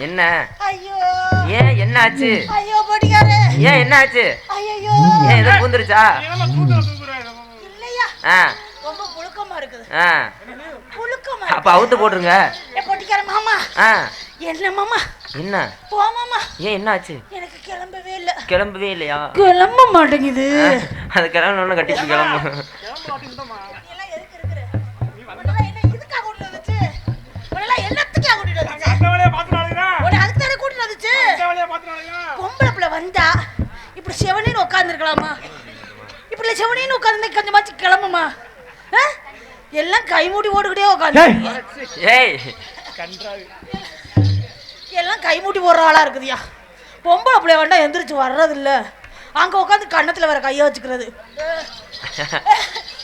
என்ன ஐயோ ஏன் என்ன ஆச்சு? ஐயோ போடிகாரே ஏன் என்ன ஆச்சு? ஐயோ ஏன் இது பூந்துருச்சா? இல்லையா ரொம்ப புழுக்கமா இருக்குது. புழுக்கமா அப்ப அவுத்து போட்டுருங்க. ஏ போடிகார மாமா என்ன மாமா என்ன போ மாமா. ஏன் என்ன ஆச்சு? எனக்கு கிளம்பவே இல்ல. கிளம்பவே இல்லையா? கிளம்ப மாட்டேங்குது. அது கிளம்பணும்னு கட்டிட்டு கிளம்பு. எல்லாம் எதுக்கு இருக்குற? உடனே என்ன இதுக்கா கூட்டிட்டு வந்துச்சு? உடனே எல்லாத்துக்கா கூட்டிட்டு வந்துச்சு? அந்த வேலைய பாத்துறாளுங்க. உடனே அதுக்கு தான கூட்டிட்டு வந்துச்சு? அந்த வேலைய பாத்துறாளுங்க. பொம்பளை புள்ள வந்தா இப்படி செவனேன்னு உட்கார்ந்திருக்கலாமா? இப்படி செவனேன்னு உட்கார்ந்தா கொஞ்சமாச்சு கிளம்புமா? எல்லாம் கை மூடி ஓடுகிட்டே உட்கார்ந்து. ஏய் கன்றாவி. எல்லாம் கை மூடி போடுற ஆளா இருக்குதியா. பொம்பளை பிள்ளை வேண்டாம் எந்திரிச்சு வர்றது இல்ல. அங்க உட்காந்து கண்ணத்துல வேற கைய வச்சுக்கிறது.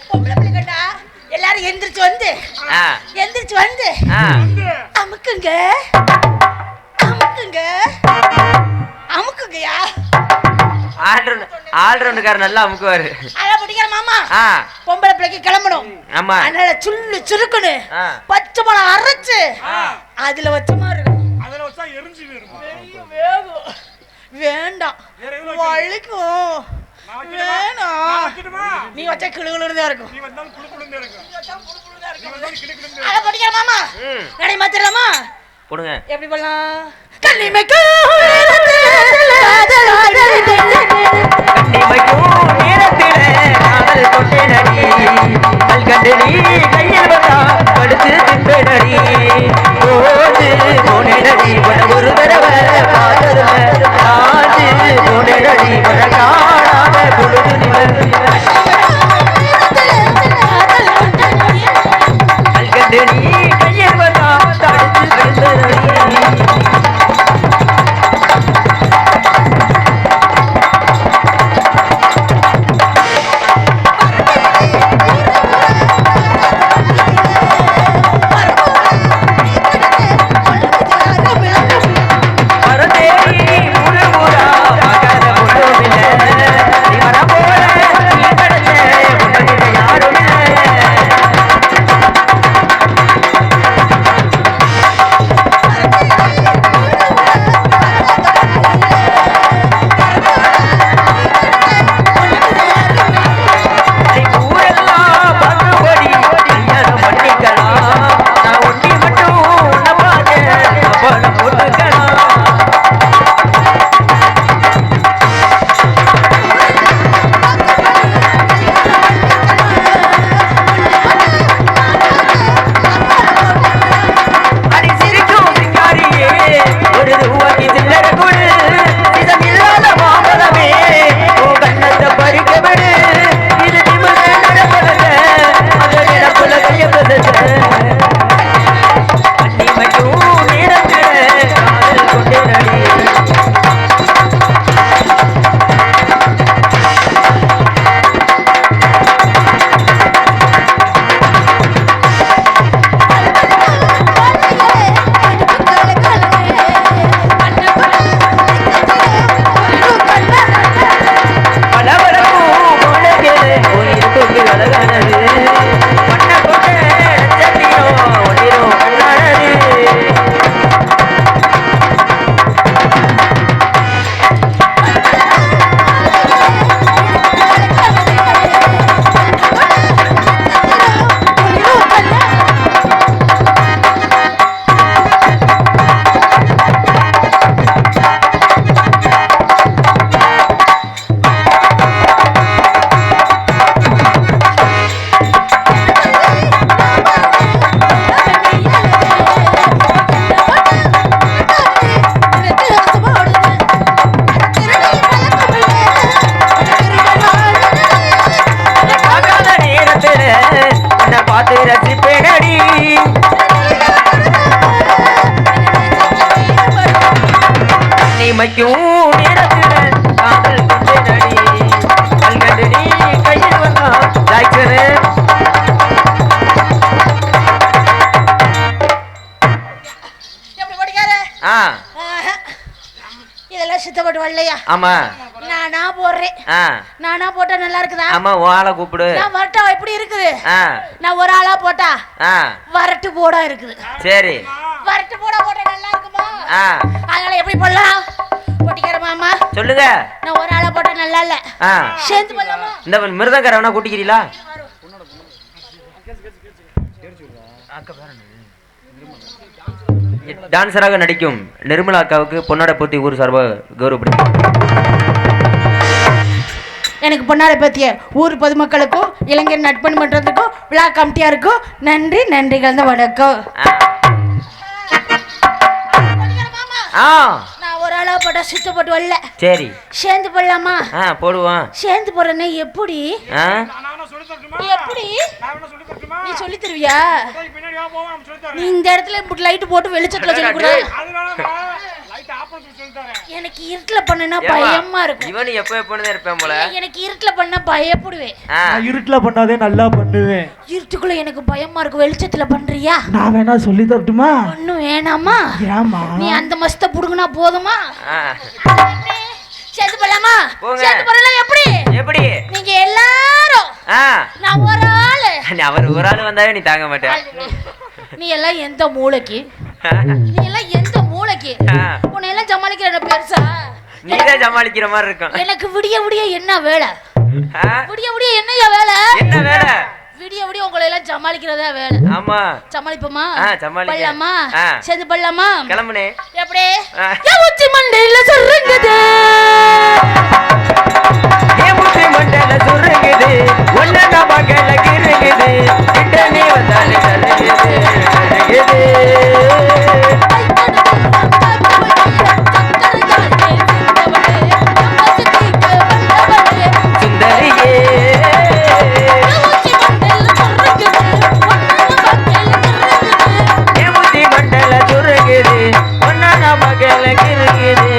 பொம்பளை பிள்ளை கண்டா எல்லாரும் எந்திரிச்சு வந்து அமுக்குங்க அமுக்குங்க அமுக்குங்கயா ஆல்ரவுண்டுக்காரர் நல்லா அமுக்குவாரு. அத பிடிக்கிற மாமா ஆ பொம்பளை பிள்ளைக்கு கிளம்பணும். ஆமா அதனால சுள்ளு சுருக்குன்னு ஆ. பச்சை மிளகா அரைச்சு அதுல வச்ச மாதிரி இருக்கும். அதுல வச்சா எரிஞ்சு போயிரும். வேகும். வேண்டாம் வலிக்கும். வேணாம் நீ வச்சா கிளுகிளுன்னு தான் இருக்கும். நீ வந்தாலும் குளுகுளுன்னு இருக்கும். நீ வந்தாலும் கிளுகிளுன்னு. அத பிடிக்கிற மாமா நடை மாத்திரமா போடுங்க. எப்படி பண்ணலாம்? கண்ணிமைக்கும் நேரத்திலே காதல் கொண்டேனடி கல்கண்டடி கையில் வந்தா படுத்து தின்பேனடி போது போனேனடி ஒரு தடவை பார்த்ததுல காது போனேனடி காணாத பொழுது கல்கண்டடி கையில் வந்தா தடுத்து தின்பேனடி. இதெல்லாம் சித்தப்பட்டு வரலையா? ஆமா நானா போடுறேன். நானா போட்டா நல்லா இருக்குதா? ஆமா ஆளை கூப்பிடு. நான் வரட்டா எப்படி இருக்குது? நான் ஒரு ஆளா போட்டா வரட்டு போடா இருக்குது. சரி வரட்டு போடா போட்டா நல்லா இருக்குமா? அதனால எப்படி போடலாம்? போட்டிக்கிற மாமா சொல்லுங்க. நான் ஒரு ஆளா போட்டா நல்லா இல்ல. சேர்ந்து போடலாமா? இந்த மிருதங்கரை வேணா கூட்டிக்கிறீங்களா? டான்சராக நடிக்கும் நிர்மலா அக்காவுக்கு பொன்னாடை போத்தி ஊர் சார்பாக கௌரவப்படுத்தி எனக்கு பொன்னாடை பத்திய ஊர் பொதுமக்களுக்கும் இளைஞர் நட்பணி மன்றத்துக்கும் விழா கமிட்டியாருக்கும் நன்றி நன்றி கலந்த வணக்கம். நான் ஒரு ஆளா போட்டா சுத்தப்பட்டு வரல. சரி சேர்ந்து போடலாமா? போடுவான். சேர்ந்து போறேன்னு எப்படி எப்படி நீ சொல்லி தருவியா? நீ இந்த இடத்துல லைட் போட்டு வெளிச்சத்துல சொல்லி கொடு. எனக்கு இருட்டுல பண்ணனா பயமா இருக்கும். இவன் எப்ப எப்பனே இருப்பேன் போல. எனக்கு இருட்டுல பண்ணா பயப்படுவேன். நான் இருட்டுல பண்ணாதே நல்லா பண்ணுவேன். இருட்டுக்குள்ள எனக்கு பயமா இருக்கு. வெளிச்சத்துல பண்றியா? நான் வேணா சொல்லி தரட்டுமா? ஒண்ணும் வேணாமா? ஏமா? நீ அந்த மஸ்த புடுங்கனா போதுமா? சேர்த்து போலாமா போங்க. சேர்த்து போறலாம் எப்படி எப்படி நீங்க எல்லாரும் நான் ஒரு ஆளு அவர் ஒரு ஆள் வந்தாவே நீ தாங்க மாட்டேன். நீ எல்லாம் எந்த மூளைக்கு நீ எல்லாம் எந்த மூளைக்கு உன்னை எல்லாம் சமாளிக்கிற பெருசா நீதான் சமாளிக்கிற மாதிரி இருக்கும். எனக்கு விடிய விடிய என்ன வேலை விடிய விடிய என்னையா வேலை என்ன வேலை விடிய விடிய உங்களை எல்லாம் சமாளிக்கிறதா வேலை. ஆமா சமாளிப்போமா சமாளிக்கலாமா சேர்ந்து பண்ணலாமா கிளம்புனே எப்படி உச்சி மண்டையில சொல்லுங்குது ஏமுச்சி மண்டையில சொல்லுங்குது ஒன்ன மகள கிருங்குது கிட்ட நீ வந்தாலே சொல்லுங்குது சுந்தரியே ஏமுச்சி மண்டையில சொல்லுங்குது ஒன்ன மகள கிருங்குது.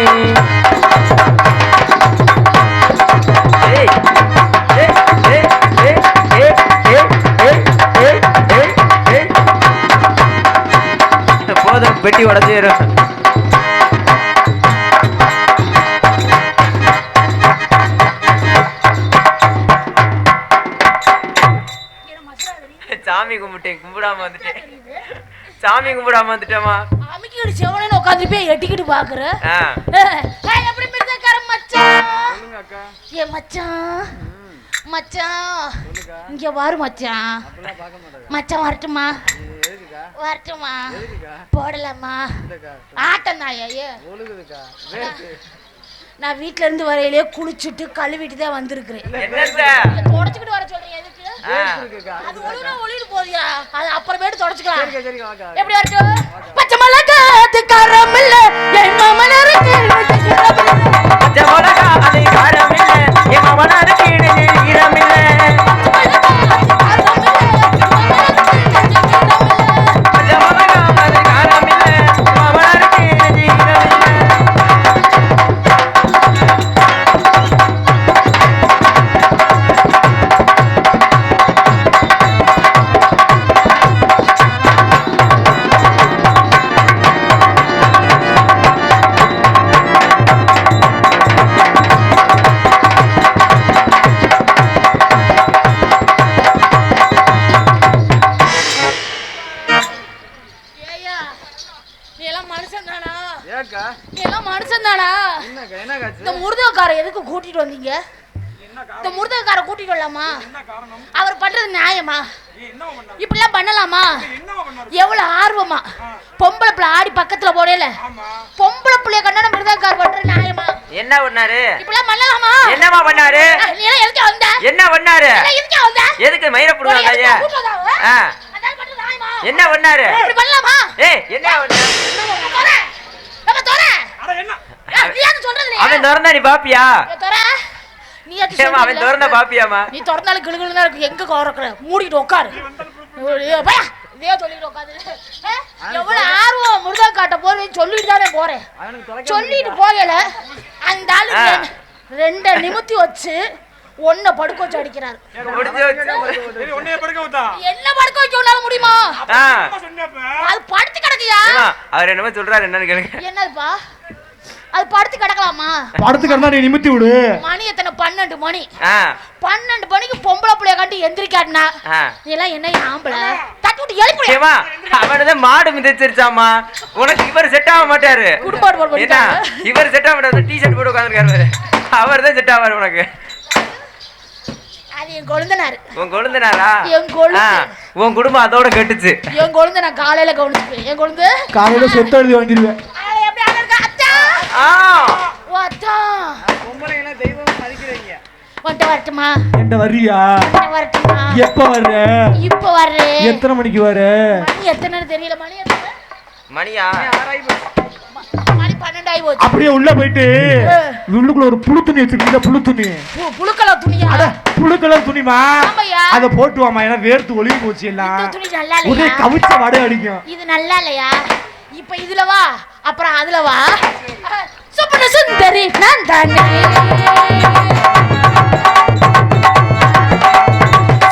போதும் பெட்டி உடஞ்சிரும். சாமி கும்பிட்டேன் கும்பிடாம வந்துட்டேன். சாமி கும்பிடாம வந்துட்டேமா. அமிக்கிட்டு செவனேன்னு உட்காந்து போய் எட்டிக்கிட்டு பாக்குற எப்படி மிருதக்கார மச்சான் ஏ மச்சான் மச்சான் இங்க வாரு மச்சான் மச்சான் வரட்டுமா வரட்டுமா போடலாமா ஆட்டம் தாயே நான் வீட்ல இருந்து வரையிலேயே குளிச்சுட்டு கழுவிட்டு தான் வந்திருக்கிறேன். தொடச்சுக்கிட்டு வர சொல்றீங்க எதுக்கு அது ஒழுங்கா ஒளிட்டு போதியா அது அப்புறமேட்டு தொடச்சுக்கலாம். எப்படி வரட்டும் பச்சை மிளகாய் காரம் இல்ல என் மாமன் இருக்கு பச்சை மிளகாய் காரம் இல்ல என் மாமன் இருக்கு ஈரம் இல்ல பச்சை மிளகாய் காரம் இல்ல மாமன் இருக்கு ஈரம் இல்ல. இந்த முருதக்கார எதுக்கு கூட்டிட்டு வந்தீங்க? இந்த முருதக்கார கூட்டிட்டு வரலாமா? அவர் பண்றது நியாயமா? இப்படிலாம் பண்ணலாமா? எவ்வளவு ஆர்வமா பொம்பளை பிள்ளை ஆடி பக்கத்துல போடல பொம்பளை பிள்ளைய கண்ணா மிருதக்கார பண்றது நியாயமா? என்ன பண்ணாரு? இப்படிலாம் பண்ணலாமா? என்னமா பண்ணாரு? நீ எல்லாம் எதுக்கு வந்த? என்ன பண்ணாரு? எதுக்கு வந்த? எதுக்கு மயிர புடுவாங்க ஐயா? என்ன பண்ணாரு? இப்படி பண்ணலாமா? ஏய் என்ன பண்ணாரு? நம்ம தோற அட என்ன நீ என்ன சொல்றது? அவன் தோறனா நீ பாப்பியா? தோற நீ என்ன சொல்ற? அவன் தோறனா பாப்பியாமா? நீ தோறனால கிளுகிளுனா இருக்கு எங்க கோரக்கற மூடிட்டு உட்காரு. பையா இதே சொல்லிட்டு உட்காரு. எவ்வளவு ஆர்வம் முருகா காட்ட போறேன்னு சொல்லிட்டு தானே போறேன். சொல்லிட்டு போகல அந்த ஆளு ரெண்டு நிமித்தி வச்சு ஒன்ன படுக்க வச்சு அடிக்கிறாரு. ஒன்னைய படுக்க வச்சா என்ன படுக்க வைக்க உன்னால முடியுமா? அது படுத்து கிடக்குயா. அவர் என்னமோ சொல்றாரு என்னன்னு கேளுங்க. என்னதுப்பா? அது படுத்து கிடக்கலாமா? படுத்து கிடந்தா நீ நிமித்தி விடு. மணி எத்தனை 12 மணி. 12 மணிக்கு பொம்பளை புள்ளைய கட்டி எந்திரிக்காட்டினா நீ எல்லாம் என்ன ஆம்பளை தட்டி விட்டு எழுப்புறியா? ஏமா அவனதான் மாடு மிதிச்சிருச்சாமா. உனக்கு இவர் செட் ஆக மாட்டாரு. குடுப்பாடு போடு பண்ணிட்டாங்க. இவர் செட் ஆக மாட்டாரு. டி-ஷர்ட் போட்டு உட்கார்ந்திருக்காரு. அவர்தான் செட் ஆவாரு உனக்கு. அது என் கொழுந்தனாரு. உன் கொழுந்தனாரா? என் கொழுந்து. உன் குடும்பம் அதோட கெட்டுச்சு. என் கொழுந்த நான் காலையில கவனிச்சுப்பேன். என் கொழுந்து காலையில சொத்து எழுதி வாங்கிடுவேன். எப்படி அங்க இருக்கா? அத்தா ஓ அத்தா பொம்பளை எல்லாம் தெய்வம் மதிக்கிறீங்க. வந்துட்டு வரட்டுமா? என்ன வர்றியா? வரட்டுமா? எப்ப வர்ற? இப்ப வர்றேன். எத்தனை மணிக்கு வர? மணி எத்தனைன்னு தெரியல. மணி எத்தனை? மணியா? மணி 12 ஆயி போச்சு. அப்படியே உள்ள போயிட்டு உள்ளுக்குள்ள ஒரு புழு துணி வச்சிருக்கீங்க. புழு துணி புழுக்கலர் துணியா? அட புழு கலர் துணிமா. ஆமாயா. அத போட்டு வாமா. ஏன்னா வேர்த்து ஒளிவு போச்சு எல்லாம். இந்த துணி நல்லா ஒரே இல்லையா? கவிச்ச வடை அடிக்கும். இது நல்லா இல்லையா? இப்ப இதுல வா அப்புறம் அதுல வா. சுப்பன சுந்தரி நான் தானே.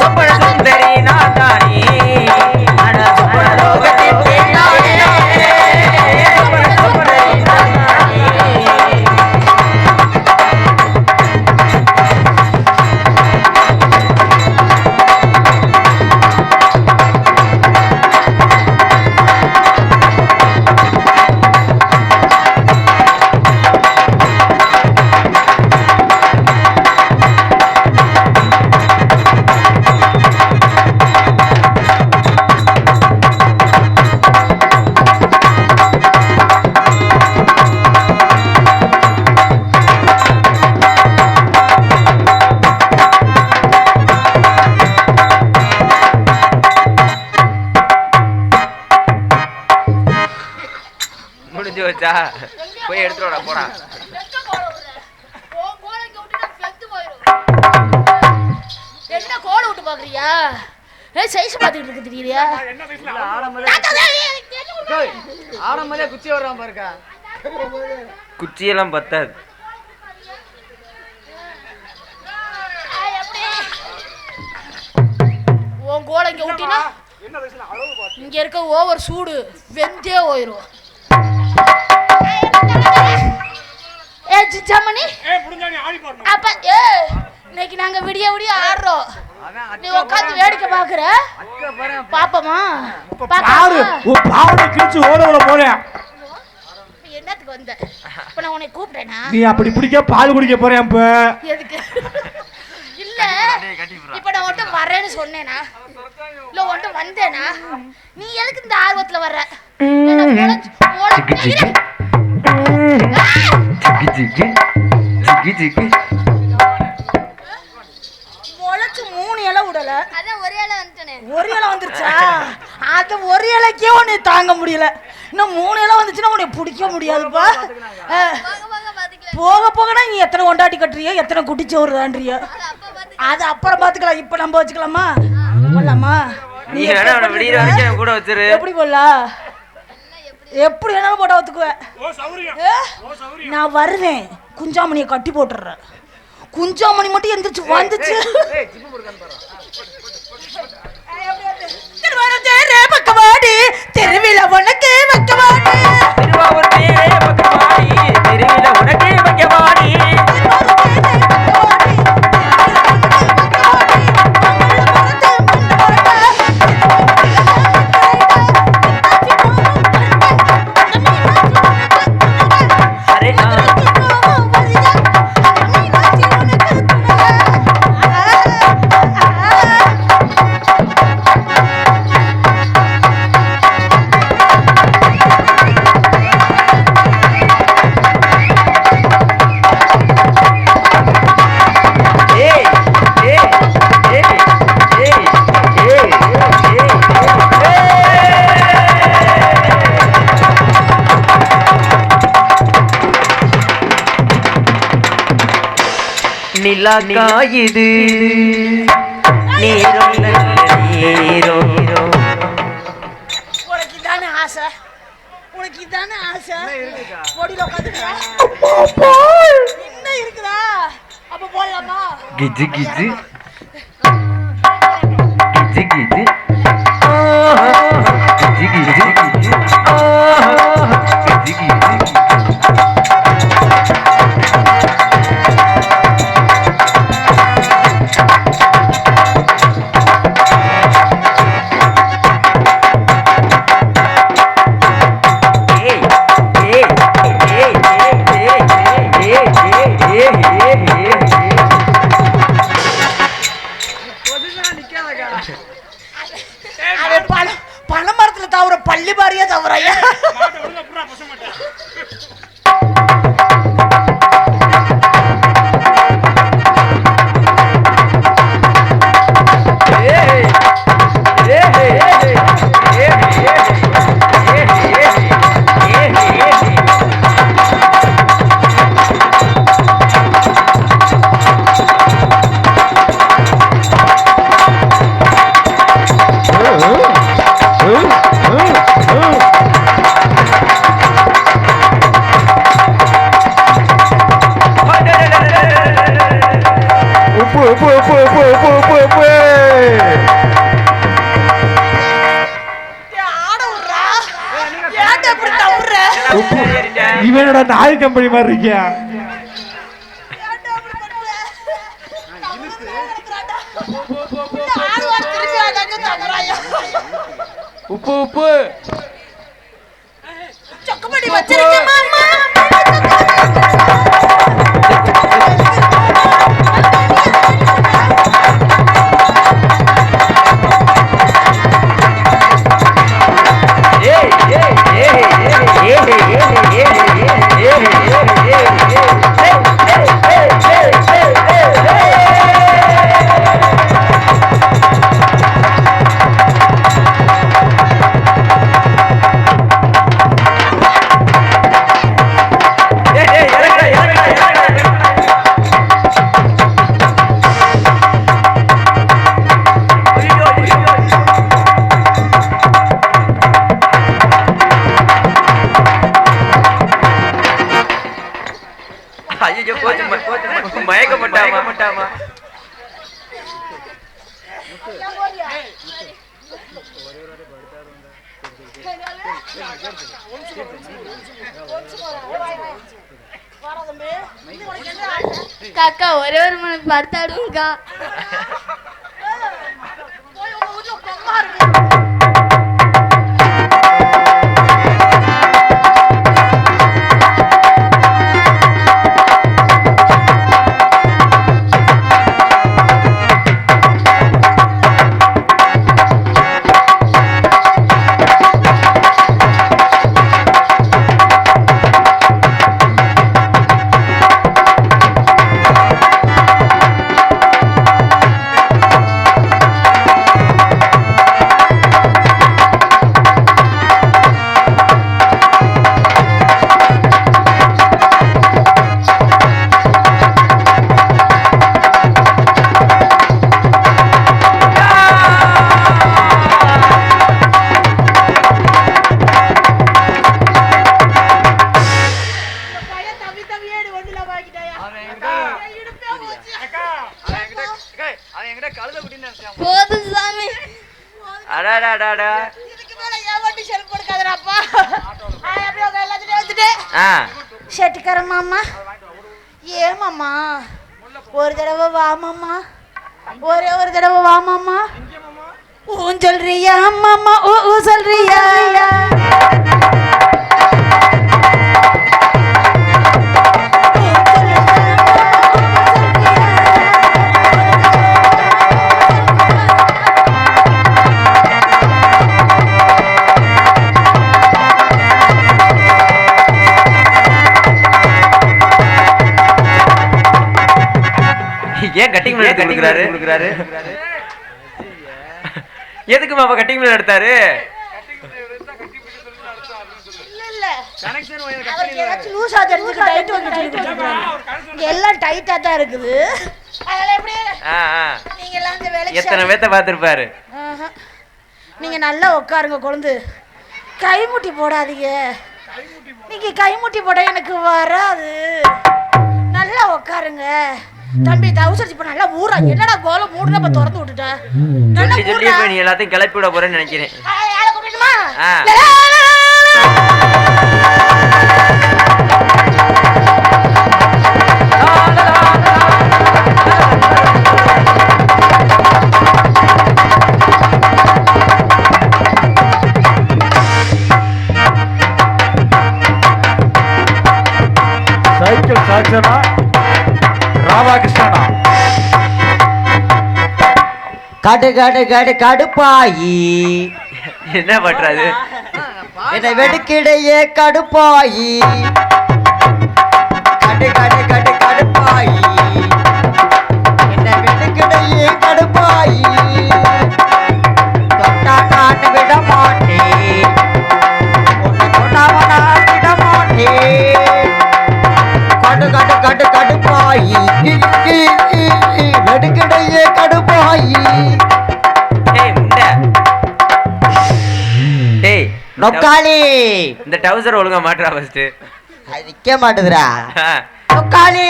சுப்பன சுந்தரி நான் தானே. அட சுப்பன லோகத்தின் தேனானே. சுப்பன சுந்தரி நான் தானே. வந்துச்சா போய் எடுத்துட்டு வர போடா என்ன கோல விட்டு பாக்குறியா சைஸ் பாத்துக்கிட்டு இருக்கு தெரியலையா ஆரம்பமே குச்சி வர்றான் பாருக்கா குச்சியெல்லாம் பத்தாது உன் கோல இங்க விட்டினா இங்க இருக்க ஓவர் சூடு வெந்தே போயிரும் ஜிஜாமணி அப்ப இன்னைக்கு நாங்க விடிய விடிய ஆடுறோம் நீ உட்காந்து வேடிக்கை பாக்குற பாப்பமா பாரு உன் பாவனை கிழிச்சு ஓட போறேன் என்னத்துக்கு வந்த இப்ப நான் உன்னை கூப்பிட்டேனா நீ அப்படி பிடிக்க பால் குடிக்க போறேன் இப்ப எதுக்கு இல்ல இப்ப நான் உன்கிட்ட வரேன்னு சொன்னேனா இல்ல உன்கிட்ட வந்தேனா நீ எதுக்கு இந்த ஆர்வத்துல வர்ற முளைச்சு 3 இலை விடல அதான் ஒரு இலை வந்துட்டேனே ஒரு இலை வந்துருச்சா அது ஒரு இலைக்கே உன்னை தாங்க முடியல இன்னும் 3 இலை வந்துச்சுன்னா உன்னை பிடிக்க முடியாதுப்பா போக போகனா நீ எத்தனை கொண்டாட்டி கட்டுறியோ எத்தனை குட்டிச்சோறு தான்றியோ அது அப்புறம் பாத்துக்கலாம் இப்ப நம்ம வச்சுக்கலாமா போடலாமா நீ வேணா அவனை விடியற வரைக்கும் கூட வச்சிரு எப்படி போடலாம் எப்படி வேணாலும் போட்டா ஒத்துக்குவேன் நான் வருவேன் குஞ்சாமணியை கட்டி போட்டுறேன் குஞ்சாமணி மட்டும் எந்திரிச்சு வந்துச்சு பக்கவாடி தெருவில உனக்கு பக்கவாடி திருவாவூர் தேரே பக்கவாடி தெருவில உனக்கு பக்கவாடி நிலா காயுது நீரும் நீரும் உனக்கு இதானே ஆசை உனக்கு இதானே ஆசை பொடியில உட்காந்துக்கிறா என்ன இருக்குதா அப்ப போடலாமா கிஜி கிஜி கிஜி கிஜி கிஜி கிஜி கிஜி கிஜி பணமரத்துல தவிர பள்ளி பாரியா தவிரையா இவனோட நாய் கம்பெனி மாதிரி இருக்கியா உப்பு உப்பு சொக்குமடி வச்சிருக்கேன் மாமா காக்கா ஒரே ஒரு மணிக்கு படுத்தாடுங்கக்கா. போதும் சாமி. ஷெட்டிக்கார மாமா ஏமாமா ஒரு தடவை வா மாமா, ஒரே ஒரு தடவை வா மாமா. ஊன் சொல்றியா மாமா, ஊ சொல்றியா? ஏன் கட்டிங் மேல எடுத்து கொடுக்குறாரு? எதுக்கு மாமா கட்டிங் மேல எடுத்தாரு? எல்லாம் டைட்டா தான் இருக்குது. எத்தனை பேத்த பாத்துருப்பாரு. நீங்க நல்லா உட்காருங்க குழந்தை, கைமுட்டி போடாதீங்க. நீங்க கைமுட்டி போட எனக்கு வராது. நல்லா உட்காருங்க தம்பி. தவுசரிச்சு இப்ப நல்லா ஊரா என்னடா கோலம் மூடுனா இப்ப திறந்து விட்டுட்டா. நீ எல்லாத்தையும் கிளப்பி விட போறேன்னு நினைக்கிறேன். சைக்கிள் சாட்சனா ராதாகிருஷ்ணனா கடு கடு கடு கடுப்பாயி என்ன பண்றாரு? என்னை வெடுக்கிடையே கடுப்பாயி கடு கடு கடு கடுப்பாயி என்னை வெடுக்கிடையே கடுப்பாயி தொட்டா நான் விட மாட்டேன், உன்னை தொட்டாம நான் விட மாட்டேன். கடு கடு கடு கடுப்பாயி வெடுக்கிடையே கடுப்பாயி. நொக்காளி இந்த டவுசர் ஒழுங்கா மாட்டா ஃபர்ஸ்ட். அது நிக்க மாட்டேதுடா. நொக்காளி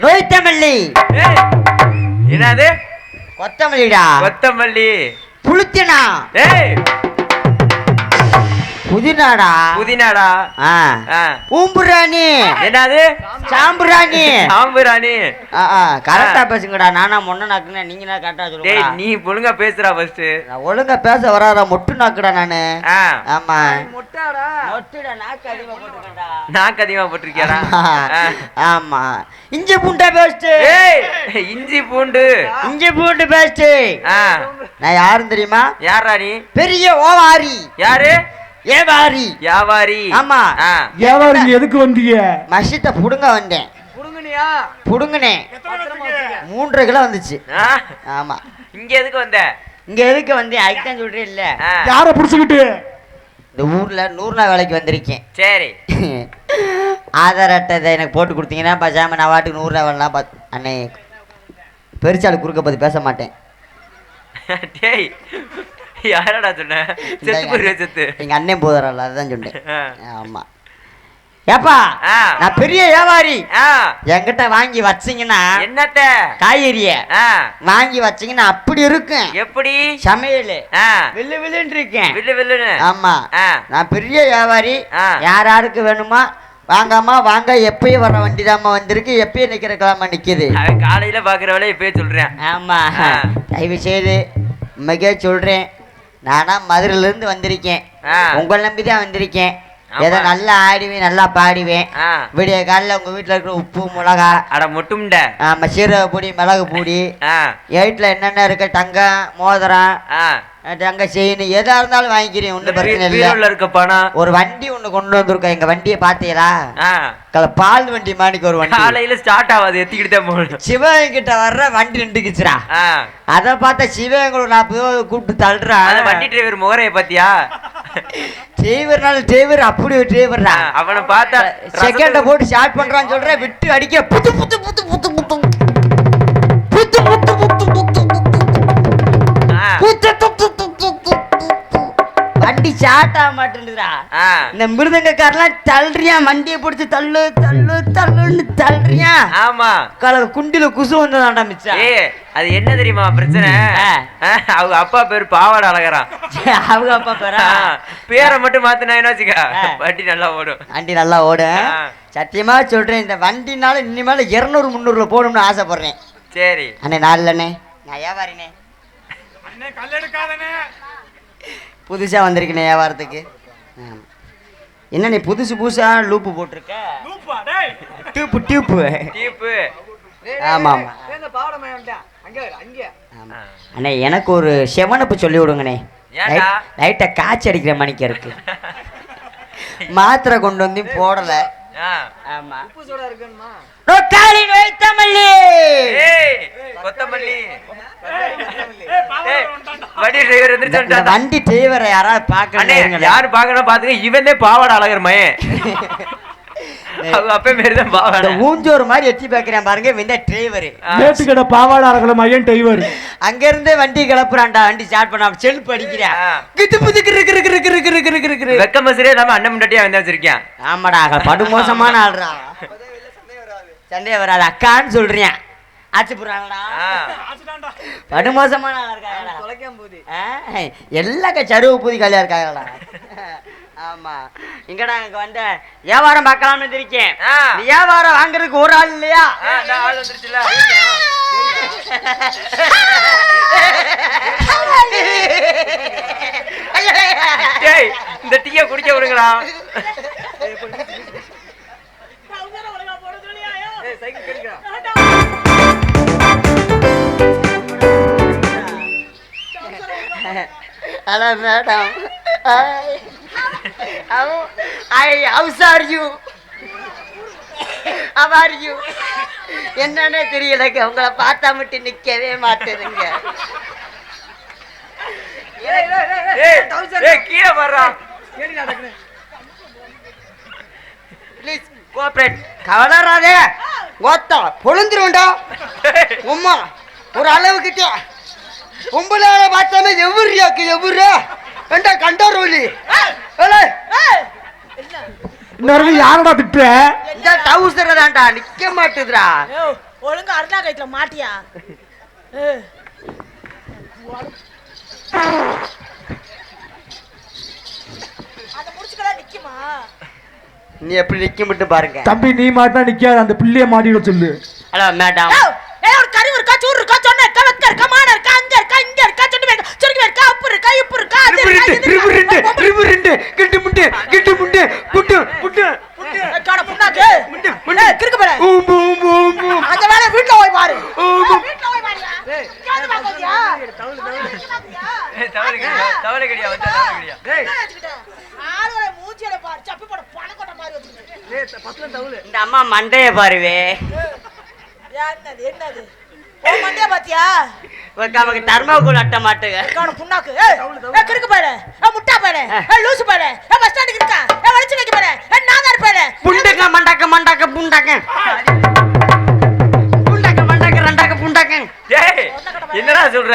நோய்த்தமல்லி. என்னது? கொத்தமல்லிடா. கொத்தமல்லி. புளிச்சனா. புதினாடா. புதினாடா. ஊம்புராணி. என்னது? சாம்புராணி. சாம்புராணி. கரெக்டா பேசுங்கடா. நானா மொன்ன நாக்குனா நீங்க என்ன கரெக்டா சொல்லுங்க. டேய் நீ ஒழுங்கா பேசுறா ஃபர்ஸ்ட். நான் ஒழுங்கா பேச வராதா மொட்டு நாக்குடா நானு. ஆமா மொட்டாடா. மொட்டுடா நாக்கு அதிகமா போட்டுக்கடா. நாக்கு அதிகமா போட்டுக்கியாடா? ஆமா. இஞ்சி பூண்டு பேஸ்ட். ஏய் இஞ்சி பூண்டு. இஞ்சி பூண்டு பேஸ்ட். நான் யாருன்னு தெரியுமா? யாரா நீ? பெரிய ஓவாரி. யாரு? ஏவாரி. வியாபாரி. ஆமா. ஏவாரி எதுக்கு வந்தீங்க? மஷித்த புடுங்க வந்தேன். புடுங்கனியா? புடுங்கனே. 3 கிலோ வந்துச்சு. ஆமா. இங்க எதுக்கு வந்த? இங்க எதுக்கு வந்தேன்? அதுக்கு தான் சொல்றேன் இல்ல. யார புடிச்சுக்கிட்டு? இந்த ஊர்ல 100 நாள் வேலைக்கு வந்திருக்கேன். சரி. ஆதார் அட்டை எனக்கு போட்டு கொடுத்தீங்கன்னா பசாம நான் வாட்டுக்கு 100 நாள் வேலைலாம் அண்ணே பெருச்சாளு குறுக்க பத்தி பேச மாட்டேன். டேய் யாரடா சொன்ன? செத்து போய் செத்து. எங்க அண்ணன் போதறல அதுதான் சொன்னேன். ஆமா. ஏப்பா ஆ. நான் பெரிய வியாபாரி ஆ. என்கிட்ட வாங்கி வச்சீங்கன்னா என்னத்த காய்கறிய ஆ. வாங்கி வச்சீங்கன்னா அப்படி இருக்கும் எப்படி சமையல் ஆ. வில்லு வில்லுன்னு இருக்கேன். வில்லு வில்லுன்னு ஆமா ஆ. நான் பெரிய வியாபாரி ஆ. யாருக்கு வேணுமா வாங்கம்மா வாங்க. எப்பயும் வர வண்டி தாம்மா வந்திருக்கு, எப்பயும் நிக்கிற கிழமை நிக்குது. அவன் காலையில பாக்குற வேலையை இப்பயே சொல்றேன். ஆமா ஆ. தயவு செய்து உண்மைக்கே சொல்றேன், நானா மதுரையில இருந்து வந்திருக்கேன். ஆ. உங்களை நம்பிதான் வந்திருக்கேன். ஆமா. ஏதோ நல்லா ஆடுவேன், நல்லா பாடுவேன். ஆ. விடிய காலைல உங்க வீட்டுல இருக்கிற உப்பு மிளகா, அட முட்டும்ட. ஆமா சீரக பொடி, மிளகு பொடி, ஆ. வீட்டுல என்னென்ன இருக்கு, தங்கம், மோதிரம், ஆ. தங்க செயின், எதா இருந்தாலும் வாங்கிக்கிறேன். ஒன்றும் பிரச்சனை இல்லை. பீரோல இருக்க பணம். ஒரு வண்டி ஒண்ணு கொண்டு வந்திருக்கோம். எங்க வண்டியை பாத்தீங்களா? ஆ. பால் வண்டி மாணிக்கு ஒரு வண்டி. காலையில ஸ்டார்ட் ஆகாது, எத்திக்கிட்டு தான் போகணும். சிவன் கிட்ட வர்ற வண்டி நின்றுக்குச்சுடா. ஆ. அத பார்த்தா சிவன் 40 கூப்பிட்டு தள்ளுறான். அந்த வண்டி டிரைவர் முகரைய பாத்தியா? டிரைவர்னால டிரைவர் அப்படி ஒரு டிரைவர்டா. அவனை பார்த்தா செகண்ட போட்டு ஸ்டார்ட் பண்றான்னு சொல்றேன், விட்டு அடிக்க புத்து புத்து புத்து புத்து புத்து புத்து புத்து புத்து புத்து ஆ. புத்து புத்து புத்து புத்து. வண்டி ஸ்டார்ட் ஆக மாட்டேங்குதுடா. ஆ. இந்த மிருதங்கக்காரெல்லாம் தள்ளுறியான், வண்டியை பிடிச்சி தள்ளு தள்ளு தள்ளுன்னு தள்ளுறியான். ஆமா. குண்டில குசு வந்ததாண்டா மிச்சம். ஏய், அது என்ன தெரியுமா பிரச்சனை? அவங்க அப்பா பேரு பாவாடை அழகரான். அவங்க அப்பா பேரா? பேரை மட்டும் மாத்தினாயின்னு வச்சுக்க, வண்டி நல்லா ஓடும். வண்டி நல்லா ஓடும். சத்தியமா சொல்றேன், இந்த வண்டினால இனிமேல 200 300 போகணும்னு ஆசைப்படுறேன். சரி அண்ணே, நாலுலண்ணே நான் வியாபாரினே, புதுசா வந்திருக்கேன் வியாபாரத்துக்கு. என்ன நீ புதுசு புதுசா லூப்பு போட்டிருக்க? டியூப்பு டியூப்பு டீப்பு. ஆமா ஆமா. அண்ணே எனக்கு ஒரு செவனப்பு சொல்லி விடுங்கண்ணே. ஏன்டா? லைட்டா காய்ச்சி அடிக்கிற மணிக்கு இருக்கு. மாத்திரை கொண்டு வந்து போடல. ஆ. ஆமா. ரொக்காலி வைத்தமல்லி. ஏய், கொத்தமல்லி. ஏய், வண்டி டிரைவர் இந்த எந்திரிச்சு வண்டி டிரைவரை யாராவது அண்ணே, பாக்கணும். யாரு பாக்கணும் பாத்துக்க. இவனே பாவாடை அழகர் மயன். அவங்க அப்ப மாரிதான் பாவாடை. ஊஞ்சோறு மாதிரி எட்டி பாக்குறேன் பாருங்க, இந்த டிரைவர். நேத்துக்கட பாவாடை அறக்கல மையன் டிரைவர். அங்க இருந்தே வண்டி கிளப்புறான்டா. வண்டி ஸ்டார்ட் பண்ண செல்ஃப் அடிக்கிறேன். வெக்க மசரே நம்ம அண்ணன் முன்னாடியே வந்து வச்சிருக்கேன். ஆமாடா, படு மோசமான ஆள்றா. சண்டையே வராது அக்கான்னு சொல்றேன். ஆச்சு புறாங்கடா. படு மோசமான ஆளா இருக்காங்கடா. எல்லா சருவு பூதி காலியா இருக்காங்கடா. ஆமா. இங்கடா இங்க வந்த வியாபாரம் பார்க்கலாம்னு இருக்கேன். வியாபாரம் வாங்குறதுக்கு ஒரு ஆள் இல்லையா? ஆள் வந்துருச்சுல. டேய், இந்த டீயை குடிக்க விடுங்களா. Hello, madam. How are you? How are you? என்னன்னே தெரியலங்க, உங்களை பார்த்தா மட்டும் நிக்கவே மாட்டேதுங்க. கீழே வர்றா. Please cooperate. கவலராதே, ஓத்தா பொழுந்துருண்டா. உம்மா ஒரு அளவு கிட்ட பொம்பளால பார்த்தாமே எவ்வரியாக்கு எவ்வரு கண்டா கண்டோரோலி. இன்னொரு யாரடா திட்டுற? இந்த டவுசர் தான்டா நிக்க மாட்டுதுடா. ஒழுங்கா அருணா கைத்துல மாட்டியா? அத முடிச்சுக்கடா நிக்குமா? நீ எப்படி நிக்க மட்டும் பாருங்க. தம்பி நீ மாட்டினா நிக்காது, அந்த பிள்ளைய மாட்டிட சொல்லு. Hello madam. ஒரு கறி இருக்கா, சூறு இருக்கா, சொன்ன இருக்கா, வெக்க இருக்கா, மான இருக்கா, அங்க இருக்கா, இங்க இருக்கா, சொட்டு இருக்கா, சொருக்கு இருக்கா, உப்பு இருக்கா, உப்பு இருக்கா, அது இருக்கா, கிட்டு முண்டு கிட்டு முண்டு புட்டு புட்டு காட புண்ணாக்கு கிறுக்கு பாரு. அந்த வேலை வீட்ல போய் பாரு. வீட்ல போய் பாருயா. கேந்து பாக்கறியா? தவளை கடியா வந்து தவளை கடியா. ஆளுவரை மூஞ்சில பாரு, சப்பி போட பணக்கொட்ட பாரு வச்சிருக்க. இந்த அம்மா மண்டைய பாருவே. என்னது என்னது? ஓ மண்டைய பாத்தியா? நமக்கு தர்மகுள் அட்ட மாட்டுங்க. காட புண்ணாக்கு. கிறுக்கு பாரு. முட்டா பாரு. லூசு பாரு. பஸ் ஸ்டாண்டுக்கு இருக்கா. வளைச்சு வைக்க பாரு. நாதார் பாரு. புண்டக்க மண்டக்க மண்டக்க புண்டக்க. புண்டக்க மண்டக்க ரெண்டக்க புண்டக்க. டேய், என்னடா சொல்ற?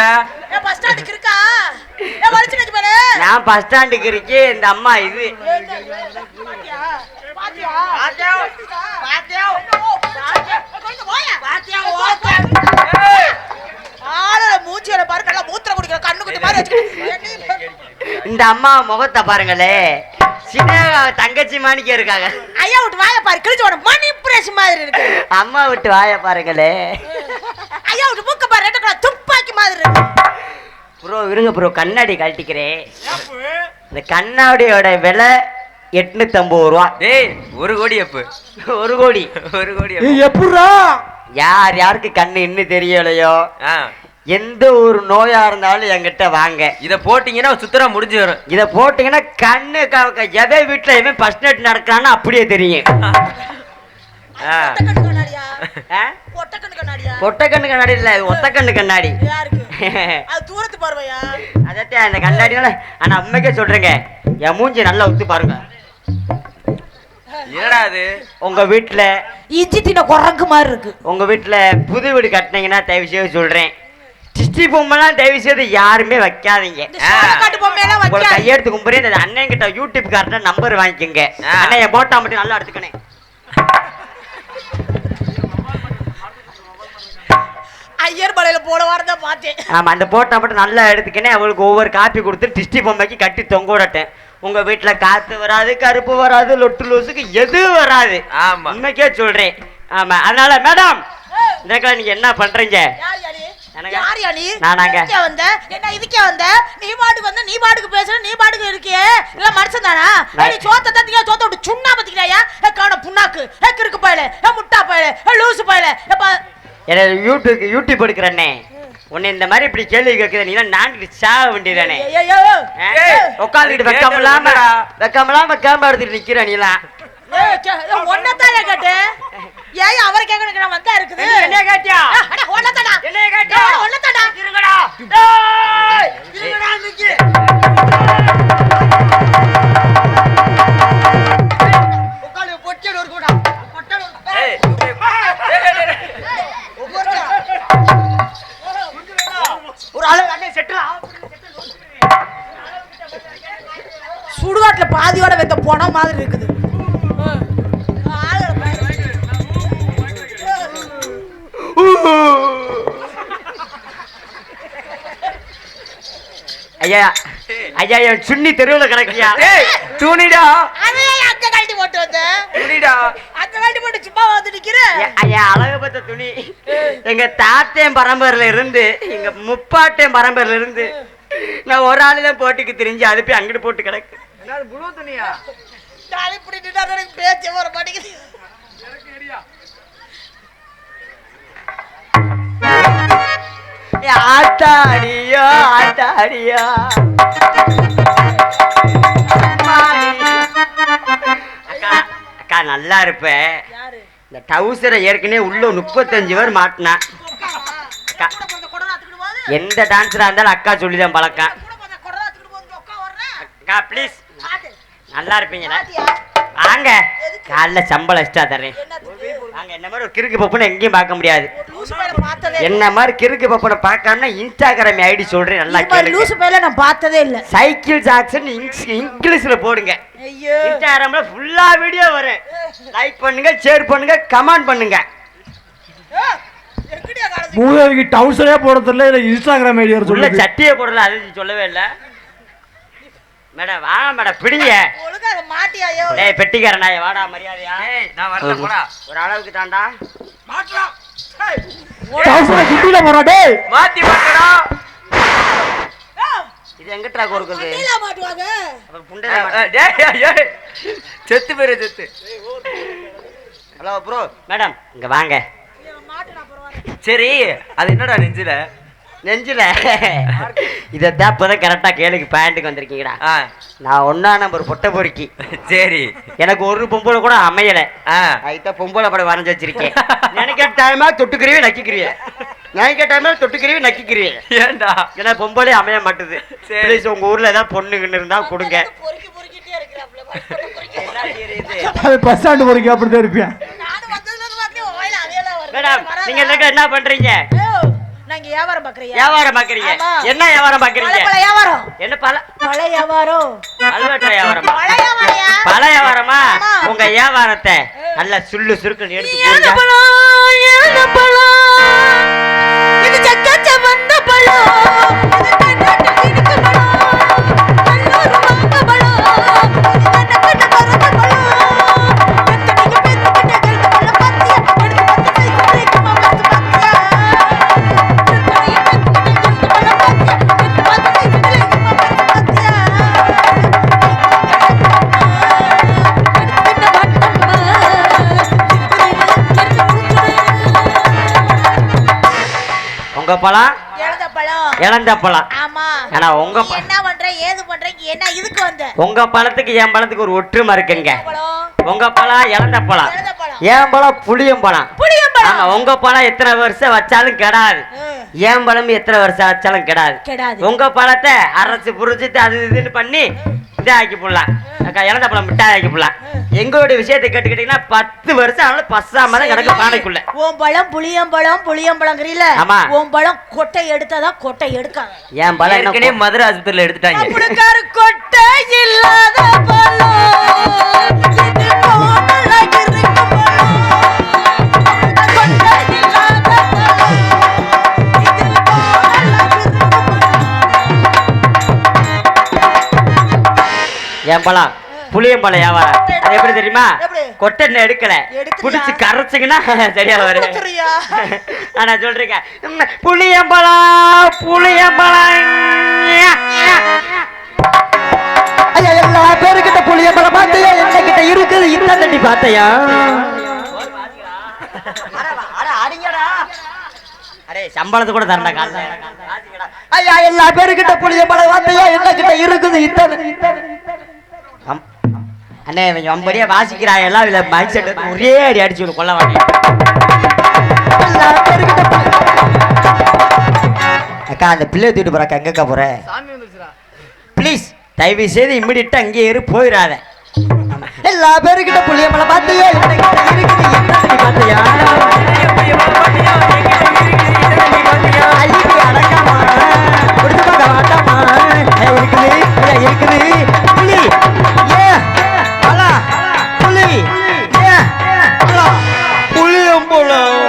பஸ் ஸ்டாண்டுக்கு இருக்கா. வளைச்சு வைக்க பாரு. நான் பஸ் ஸ்டாண்டுக்கு இருக்கே, இந்த அம்மா இது பாத்தியா? பாத்தியா? இந்த அம்மா முகத்தை பாருங்களே, சின்ன தங்கச்சி மாணிக்க இருக்காங்க. ஐயா விட்டு வாய பாரு, கிழிச்சு ஓட மணி பிரஸ் மாதிரி இருக்கு. அம்மா விட்டு வாய பாருங்களே. ஐயா விட்டு மூக்க பாரு, ரெட்ட கூட துப்பாக்கி மாதிரி இருக்கு. ப்ரோ இருங்க ப்ரோ, கண்ணாடி கழட்டிக்கிறேன். இந்த கண்ணாடியோட விலை 850 ரூபா. டேய் 1 கோடி அப்பு. 1 கோடி. 1 கோடி எப்படா யாருக்கு கண்ணு இன்னும் தெரியலையோ, எந்த ஒரு நோயா இருந்தாலும் என்கிட்ட வாங்க. இத போட்டீங்கன்னா சுத்தரா முடிஞ்சு வரும். இத போட்டீங்கன்னா கண்ணு எதை வீட்டுல எவன் ஃபர்ஸ்ட் நைட் நடக்கான்னு அப்படியே தெரியும். பொட்டை கண்ணு கண்ணாடி இல்ல, ஒத்த கண்ணு கண்ணாடி. தூரத்து பார்வையா? அதத்தான் அந்த கண்ணாடினால. ஆனா அம்மைக்கே சொல்றேங்க, என் மூஞ்சி நல்லா ஒத்து பாருங்க. என்னடா அது? உங்க வீட்டுல இஞ்சி தின்ன குரங்கு மாதிரி இருக்கு. உங்க வீட்டுல புது வீடு கட்டினீங்கன்னா தயவு செய்து சொல்றேன், சிஸ்டி பொம்மைலாம் தயவு செய்து யாருமே வைக்காதீங்க. உங்களை கையெடுத்து கும்புறேன். இந்த அண்ணன் கிட்ட யூடியூப் கார்ட நம்பர் வாங்கிக்கோங்க. அண்ணன் என் போட்டா மட்டும் நல்லா எடுத்துக்கணேன். ஐயர் மலையில போன வாரம் தான் பார்த்தேன். ஆமா, அந்த போட்டா மட்டும் நல்லா எடுத்துக்கனே. அவளுக்கு ஒவ்வொரு காப்பி கொடுத்து டிஸ்டி பொம்மைக்கு கட்டி தொங்க விடட்டேன். உங்க வீட்டுல காத்து வராது, கருப்பு வராது, லொட்டு லூசுக்கு எதுவும் வராது. ஆமா, உண்மைக்கே சொல்றேன். ஆமா, அதனால மேடம் இதுக்கெல்லாம் நீங்க என்ன பண்றீங்க? இதுக்கே வந்த நீ பாட்டுக்கு வந்த, நீ பாட்டுக்கு பேசுற, நீ பாட்டுக்கு இருக்கியே. இல்ல மனுஷன் தானா? சோத்த தத்தியா சோத்த விட்டு சுண்ணா பத்திக்கிறியா? காண புண்ணாக்கு, கிறுக்கு பயல, முட்டா பயல, லூசு பயல. யூடியூப் எடுக்கிறேன்னே உன்னை இந்த மாதிரி இப்படி கேள்வி கேட்குற நீ நான் சாக வேண்டியதானே. உட்காந்துட்டு வெக்காமலாம கேமரா எடுத்துட்டு நிக்கிற நீலாம். ஒன்னதான் கேட்டு ஏன் அவரை கேட்கணும் வந்தா இருக்குது. என்ன கேட்டியா? ஒன்னதாடா, என்ன கேட்டியா? ஒன்னதாடா. இருங்கடா இருங்கடா நிக்கி. உட்காந்து பொட்டல் ஒரு கூட பொட்டல் ஒரு அளவு அண்ணே செட்டில் சுடுகாட்டுல பாதியோட வெத்த போன மாதிரி இருக்குது. ஐயா ஐயா என் சுண்ணி தெருவுல கிடக்கியா? துணிடா, அதே அங்க கழட்டி போட்டு வந்த துணிடா, அங்க கழட்டி போட்டு சும்மா வந்து நிக்கிற. ஐயா அழகு பத்த துணி எங்க தாத்தேன் பரம்பரையில இருந்து, எங்க முப்பாட்டேன் பரம்பரையில இருந்து நான் ஒரு ஆளுதான் போட்டுக்கு தெரிஞ்சு அது போய் அங்கிட்டு போட்டு கிடக்கு. புழு துணியா? தாலி பிடிட்டுட்டா எனக்கு பேச்ச வர மாட்டேங்குது. ஆட்டாடியோ ஆட்டாடியோ அக்கா அக்கா நல்லா இருப்ப. இந்த டவுசரை ஏற்கனவே உள்ள 35 பேர் மாட்டினா. எந்த டான்ஸரா இருந்தாலும் அக்கா சொல்லிதான் பழக்கம். அக்கா ப்ளீஸ் நல்லா இருப்பீங்களா? வாங்க, காலைல சம்பளம் எக்ஸ்ட்ரா தர்றேன். வாங்க. என்ன மாதிரி ஒரு கிறுக்கு பப்பனை எங்கேயும் பார்க்க முடியாது. என்ன மாதிரி கிறுக்கு பப்பனை பார்க்கணும்னா இன்ஸ்டாகிராம் ஐடி சொல்றேன், நல்லா கேளுங்க. நான் பார்த்ததே இல்ல. சைக்கிள் ஜாக்சன் இங்கிலீஷ்ல போடுங்க. இன்ஸ்டாகிராம்ல ஃபுல்லா வீடியோ வரும். லைக் பண்ணுங்க, ஷேர் பண்ணுங்க, கமெண்ட் பண்ணுங்க. மூதேவிக்கு டவுசரே போட தெரியல, இல்ல இன்ஸ்டாகிராம் ஐடியா உள்ள சொல்லுங்க. சட்டியை போடல, அது சொல்லவே இல்ல. மேடம் வாங்க மேடம், பிடிங்க. மாட்டியாயோ? டேய் பெட்டிக்காரன் நாயே, வாடா மரியாதையா. நான் வரல போடா. ஒரு அளவுக்கு தாண்டா மாட்டலாம். டவுசரை குட்டில போறா டேய். மாத்தி மாட்டடா. இது எங்கட்டா கோர்க்குது? நீலா மாட்டுவாங்க. அப்ப புண்டையில டேய் செத்து பேரு செத்து. ஹலோ ப்ரோ, மேடம் இங்க வாங்க. சரி, அது என்னடா நெஞ்சில? நெஞ்சில இதான் இப்பதான் கரெக்டா கேளுக்கு பேண்ட்டுக்கு வந்திருக்கீங்கடா. நான் 1ஆம் நம்பர் பொட்டை பொறுக்கி. சரி, எனக்கு ஒரு பொம்பளை கூட அமையல. அதுதான் பொம்பளை படம் வரைஞ்சு வச்சிருக்கேன். நினைக்கிற டைமா தொட்டுக்கிறவே நக்கிக்கிறீ, நினைக்கிற டைம்ல தொட்டுக்கிறவே நக்கிக்கிறீ. ஏன்டா? ஏன்னா பொம்பளை அமைய மாட்டுது. சரி, உங்க ஊர்ல ஏதாவது பொண்ணுங்கன்னு இருந்தா கொடுங்க. அது பஸ் ஸ்டாண்ட் போறீங்க, அப்படிதான் இருப்பேன். மேடம் நீங்க என்ன பண்றீங்க? நாங்க வியாபாரம் பாக்குறீங்க. வியாபாரம் பாக்குறீங்க? என்ன வியாபாரம் பாக்குறீங்க? பல வியாபாரம். என்ன பல வியாபாரம்? அல்வட்ட வியாபாரம். பல வியாபாரமா? உங்க வியாபாரத்தை நல்லா சுள்ளு சுருக்குன்னு எடுத்து இது சக்கச்ச வந்த பழம். உங்க பழம் இழந்த பழம். இழந்த பழம். ஆமா. ஆனா உங்க நீ என்ன பண்ற ஏது பண்ற என்ன இதுக்கு வந்த? உங்க பழத்துக்கு என் பழத்துக்கு ஒரு ஒற்றுமை இருக்குங்க. பழம். உங்க பழம் இழந்த பழம், இழந்த பழம். என் பழம் புளியம் பழம். புளியம் பழம். ஆமா, உங்க பழம் எத்தனை வருஷம் வச்சாலும் கெடாது, என் பழம் எத்தனை வருஷம் வச்சாலும் கெடாது. கெடாது. உங்க பழத்தை அரைச்சு புரிஞ்சுட்டு அது இதுன்னு பண்ணி இதை ஆக்கி போடலாம். இழந்த பழம் மிட்டாய் ஆக்கி போடலாம். எங்களுடைய விஷயத்தை கேட்டுக்கிட்டீங்கன்னா 10 வருஷம் ஆனாலும் பசாம தான் கிடக்கு பானைக்குள்ள. உன் பழம் புளியம்பழம் புளியம்பழங்கிறீல. ஆமா. உன் பழம் கொட்டை எடுத்தாதான் கொட்டை எடுக்காது. என் பழம் ஏற்கனவே மதுரை ஆஸ்பத்திரியில எடுத்துட்டாங்க. அப்படிக்காரு கொட்டை இல்லாத பழம் இது போனல இருக்கு பழம். கொட்டை இல்லாத பழம் இது போனல இருக்கு பழம். என் பழம் புளியம்பழம் வியாபாரம் அது எப்படி தெரியுமா? எப்படி? கொட்டை எடுக்கல புடிச்சு கரைச்சிங்கன்னா சரியா வரும். குடுத்துறியா? நான் சொல்றேன் புளியம்பழம் புளியம்பழம். ஐயா எல்லா பேருக்கிட்ட புளியம்பழம் பார்த்தையா, என்ன கிட்ட இருக்குது இந்த தண்ணி பார்த்தையா? அரே சம்பளத்து கூட தரண்டா கால. ஐயா எல்லா பேருக்கிட்ட புளியம்பழம் பார்த்தையா, என்ன கிட்ட இருக்குது இந்த அண்ணே இவன் ரொம்படியா வாசிக்கிறான் எல்லாம் இல்ல மைக் செட் ஒரே அடி அடிச்சு கொள்ள வாங்க. அக்கா அந்த பிள்ளை தூக்கிட்டு போறாக்கா, எங்கக்கா போற? ப்ளீஸ் தயவு செய்து இம்மிடியா அங்கேயே இரு, போயிடாத. எல்லா பேருக்கிட்ட புளியம்பழம் பார்த்தையா, என்ன கிட்ட இருக்குது இந்த தண்ணி பார்த்தையா? அள்ளிக்கு அடக்காமா கொடுத்து பார்க்க மாட்டாமா இருக்குது இருக்குது புளி ஏ பலா புளி ஏ பலா புளியம்பழம்.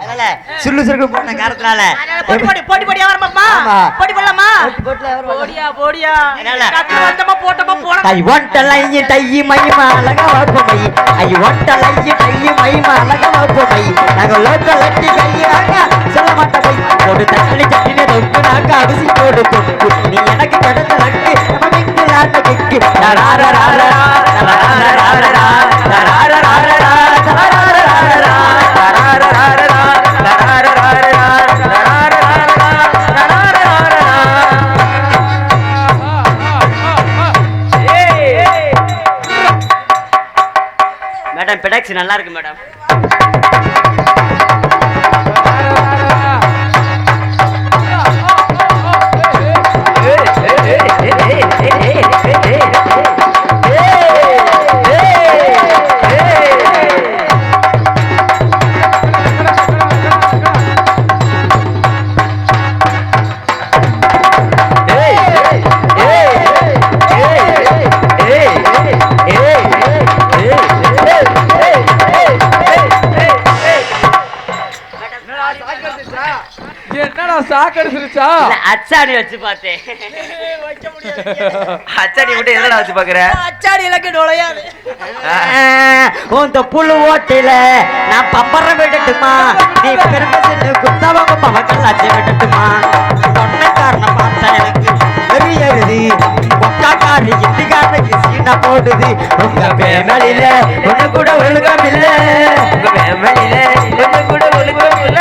அதனால சுள்ளு சுருக்கு போன காரத்தினால போட்டி போடியா வரமாமா? ஆமா. போட்டி போடலாமா? போட்டுல போடியா போடியா. அதனால கத்து வந்தமா போட்டமா போட. ஐ வாண்ட் லையி டையி மைமா அழகா வாப்பமை. ஐ வாண்ட் லையி டையி மைமா அழகா வாப்பமை. நாங்க லோக்கல் லட்டி கையாங்க சொல்ல மாட்டோம் போய். போடு தக்காளி சட்னி தொக்கு நாக்க அரிசி போடு தொக்கு. நீ எனக்கு கடந்த லக்கு நம்ம வீட்டு லாட்ட கிக்கு. தராரராரா தராரராரா தராரராரா தராரராரா மேடம் ப்ரொடக்ஷன் நல்லா இருக்கு மேடம். என்னடா சாக்கடிச்சிருச்சா? அச்சாணி வச்சு பார்த்தேன். அச்சாணி விட்டு என்னடா வச்சு பாக்குற? அச்சாடி இலக்கு நுழையாது. உன் புழு ஓட்டில நான் பம்பரம் விடட்டுமா? நீ பெருமசின்னு குத்தவங்க பவக்கல்லாச்சி விடட்டுமா? சொன்ன காரணம் பார்த்தா எனக்கு வெறியறுது. ஒக்காக்காரி இண்டிகாரனுக்கு சீனா போடுது. உங்க பேமலில ஒண்ணு கூட ஒழுக்கம் இல்ல. உங்க பேமலில ஒண்ணு கூட ஒழுக்கம் இல்ல.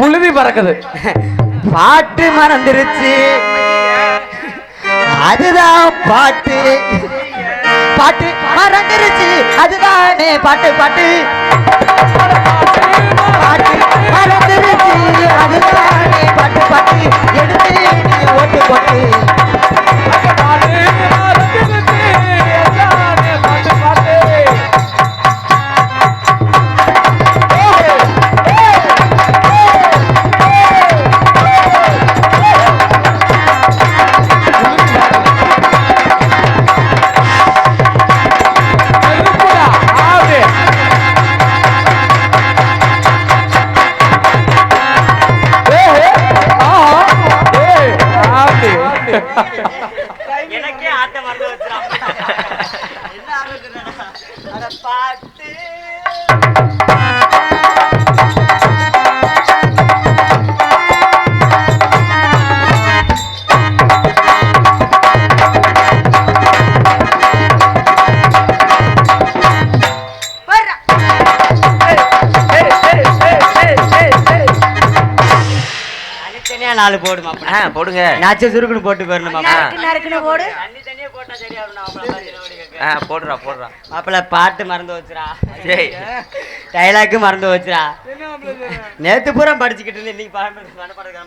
புழுதி பறக்குது. பாட்டு மறந்துருச்சு, அதுதான் பாட்டு. பாட்டு மறந்துருச்சு, அதுதானே பாட்டு. பாட்டு பாட்டு மறந்துருச்சு, அதுதானே பாட்டு. பாட்டு எடுத்து நீ ஓட்டு போட்டு. பார்த்து தனித்தனியா 4 போடுமா போடுங்க. நாச்ச சுருக்குன்னு போட்டு போறணும் நறுக்குன்னு போடு. தனித்தனியா போட்டா சரியா வரும். போடுறா. மாப்பிள்ள பாட்டு மறந்து வச்சுடா, ஏய். டைலாக்கு மறந்து வச்சுடா. நேத்து பூரா படிச்சுக்கிட்டு இருந்து இன்னைக்கு பாட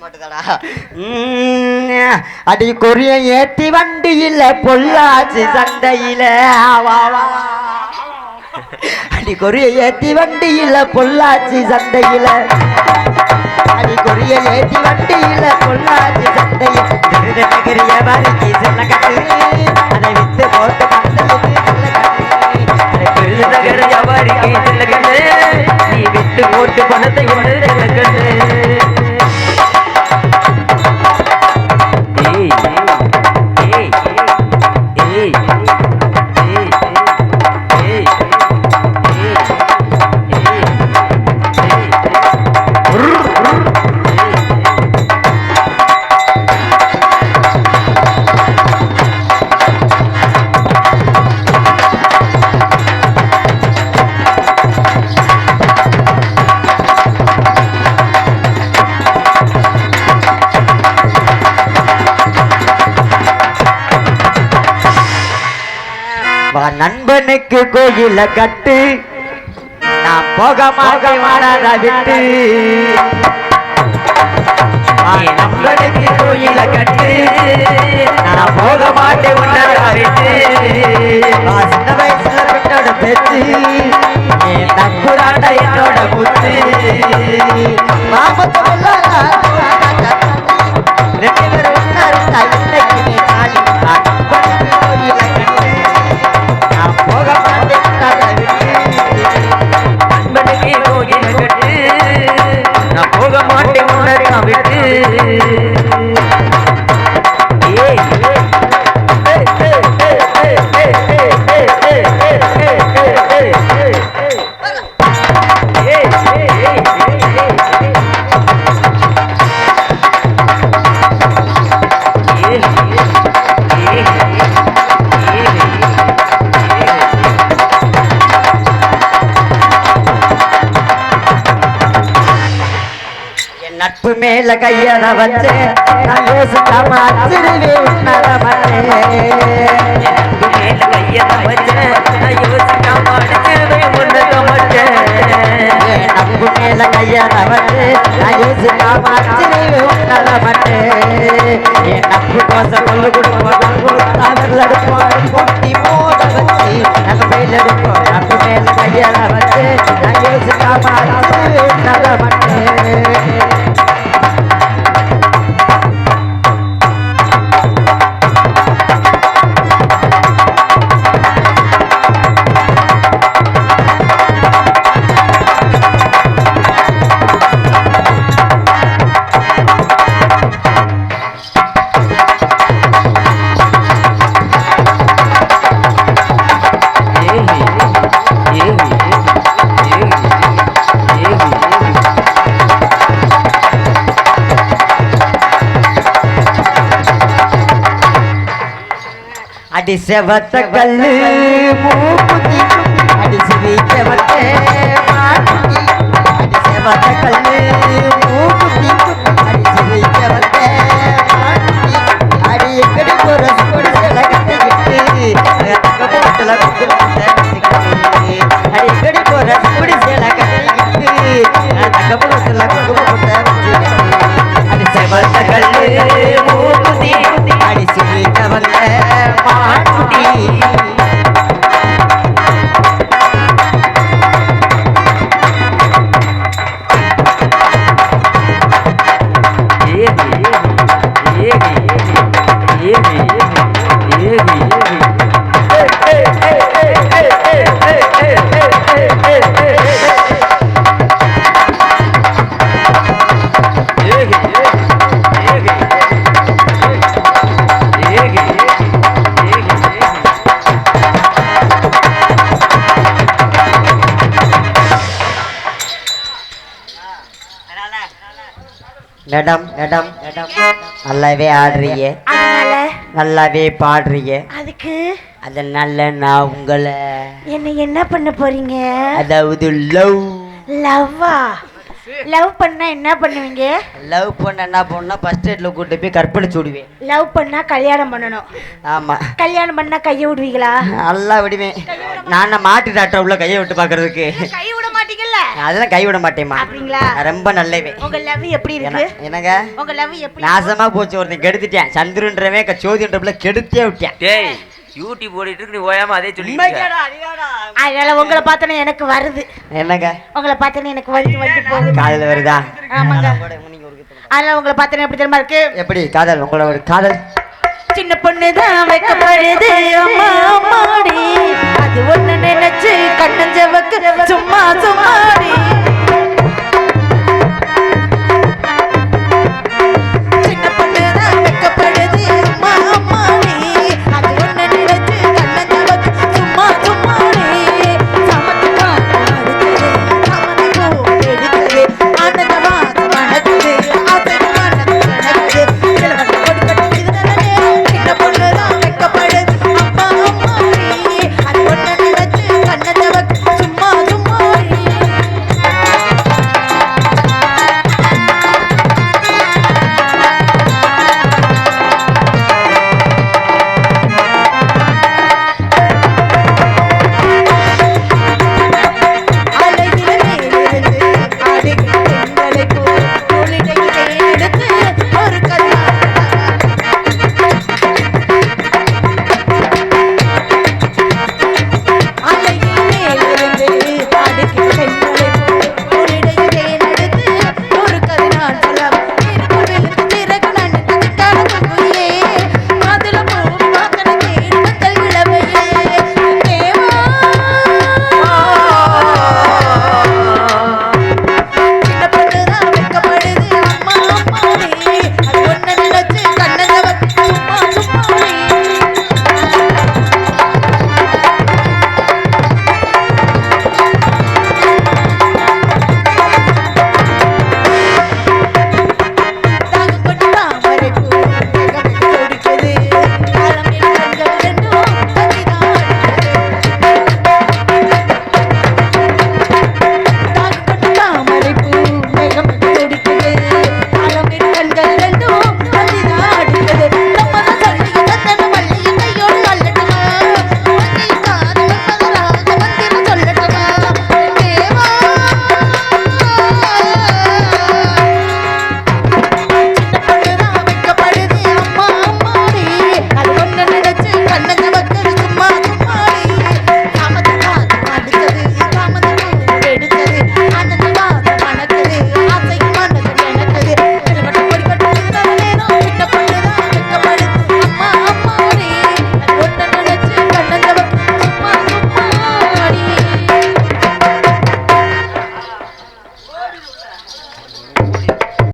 மாட்டேதாடா. அடி கொரிய ஏத்தி வண்டியில பொள்ளாச்சி சண்டையில வா வா. அடி கொரிய ஏத்தி வண்டியில பொள்ளாச்சி சண்டையில, அடி கொரிய ஏத்தி வண்டியில பொள்ளாச்சி சண்டையில் திருநகிரிய வரிக்கு செல்ல கட்டு, அதை வித்து போட்டு நீ விட்டு போட்டு பணத்தை நண்பனுக்கு கோயில கட்டு, நான் போக மாட்டேன் வாடாத விட்டு. நண்பனுக்கு கோயில கட்டு, நான் போக மாட்டேன் வாடாத விட்டு. சின்ன வயசுல பெண்ணோட பேச்சு, என் தப்புராட என்னோட முத்து. மாமத்தை ரெண்டு பேரும் ஒன்னா இருந்தா இன்னைக்கு நீ தாலி. நண்பனுக்கு கோயில கட்டு, நான் போக மாட்டேன் நண்பனுக்கு கோயில கட்டு, நான் போக மாட்டேன் உனக்கு விட்டு. நட்பு மேல கையட வச்சே, நான் யோசிக்காம அச்சிருவே உன்னர மாட்டேன். நட்பு மேல கையட வச்சே, நான் யோசிக்காம அச்சிருவே உன்னர மாட்டேன். நட்பு மேல கையட வச்சே, நான் யோசிக்காம அச்சிருவே உன்னர மாட்டேன். என் நட்பு கோசம் கொள்ளு கொடுப்போம், அவர்கள் எடுப்போம், பொட்டி மோத வச்சு நாங்கள் மேல எடுப்போம். நட்பு மேல கையட வச்சே, நான் யோசிக்காம அச்சிருவே உன்னர மாட்டேன். அடி செவத்த கல்லு மூக்குத்தி, அடி சிரிக்க வட்டே மாட்டி. அடி செவத்த கல்லு மூக்குத்தி, அடி சிரிக்க வட்டே மாட்டி. அடி எங்கடி போற சுடு சில கட்டிக்கிட்டு, போட்டுல அடி எங்கடி போற சுடு சில கட்டிக்கிட்டு, போட்டுல அடி செவத்த கல்லு மூக்குத்தி, அடி சிரிக்க வட்டே மாட்டி. மேடம் மேடம் நல்லாவே ஆடுறீங்க, அதனால நல்லாவே பாடுறீங்க. அதுக்கு அதனால நான் உங்களை என்ன பண்ண போறீங்க? அதாவது லவ் லவ்வா? லவ் பண்ணா என்ன பண்ணுவீங்க? லவ் பண்ண என்ன பண்ணா ஃபர்ஸ்ட் எய்ட்ல கூட்டு போய் கற்பழிச்சு விடுவேன். லவ் பண்ணா கல்யாணம் பண்ணணும். ஆமா. கல்யாணம் பண்ணா கையை விடுவீங்களா? நல்லா விடுவேன். நான் மாட்டு டாக்டர் உள்ள கையை விட்டு பாக்குறதுக்கு. கை விட மாட்டீங்கல்ல? அதெல்லாம் கை விட மாட்டேமா. அப்படிங்களா? ரொம்ப நல்லவே. உங்க லவ் எப்படி இருக்கு? என்னங்க உங்க லவ் எப்படி? நாசமா போச்சு. ஒருத்தன் கெடுத்துட்டேன். சந்திரன்றவே சோதின்றப்பல கெடுத்தே விட்டேன். டேய் யூடியூப் ஓடிட்டு இருக்கு, நீ ஓயாம அதே சொல்லி அதனால உங்களை பார்த்தனே எனக்கு வருது. என்னங்க உங்களை பார்த்தனே எனக்கு வந்து போகுது. காதல் வருதா? ஆமாங்க. அதனால உங்களை பார்த்தனே எப்படி தெரியுமா இருக்கு? எப்படி காதல்? உங்களோட ஒரு காதல் சின்ன பொண்ணுதான் வைக்கப்படுது அம்மா அம்மாடி, அது ஒண்ணு நினைச்சு கண்ணஞ்சவக்கு சும்மா சும்மா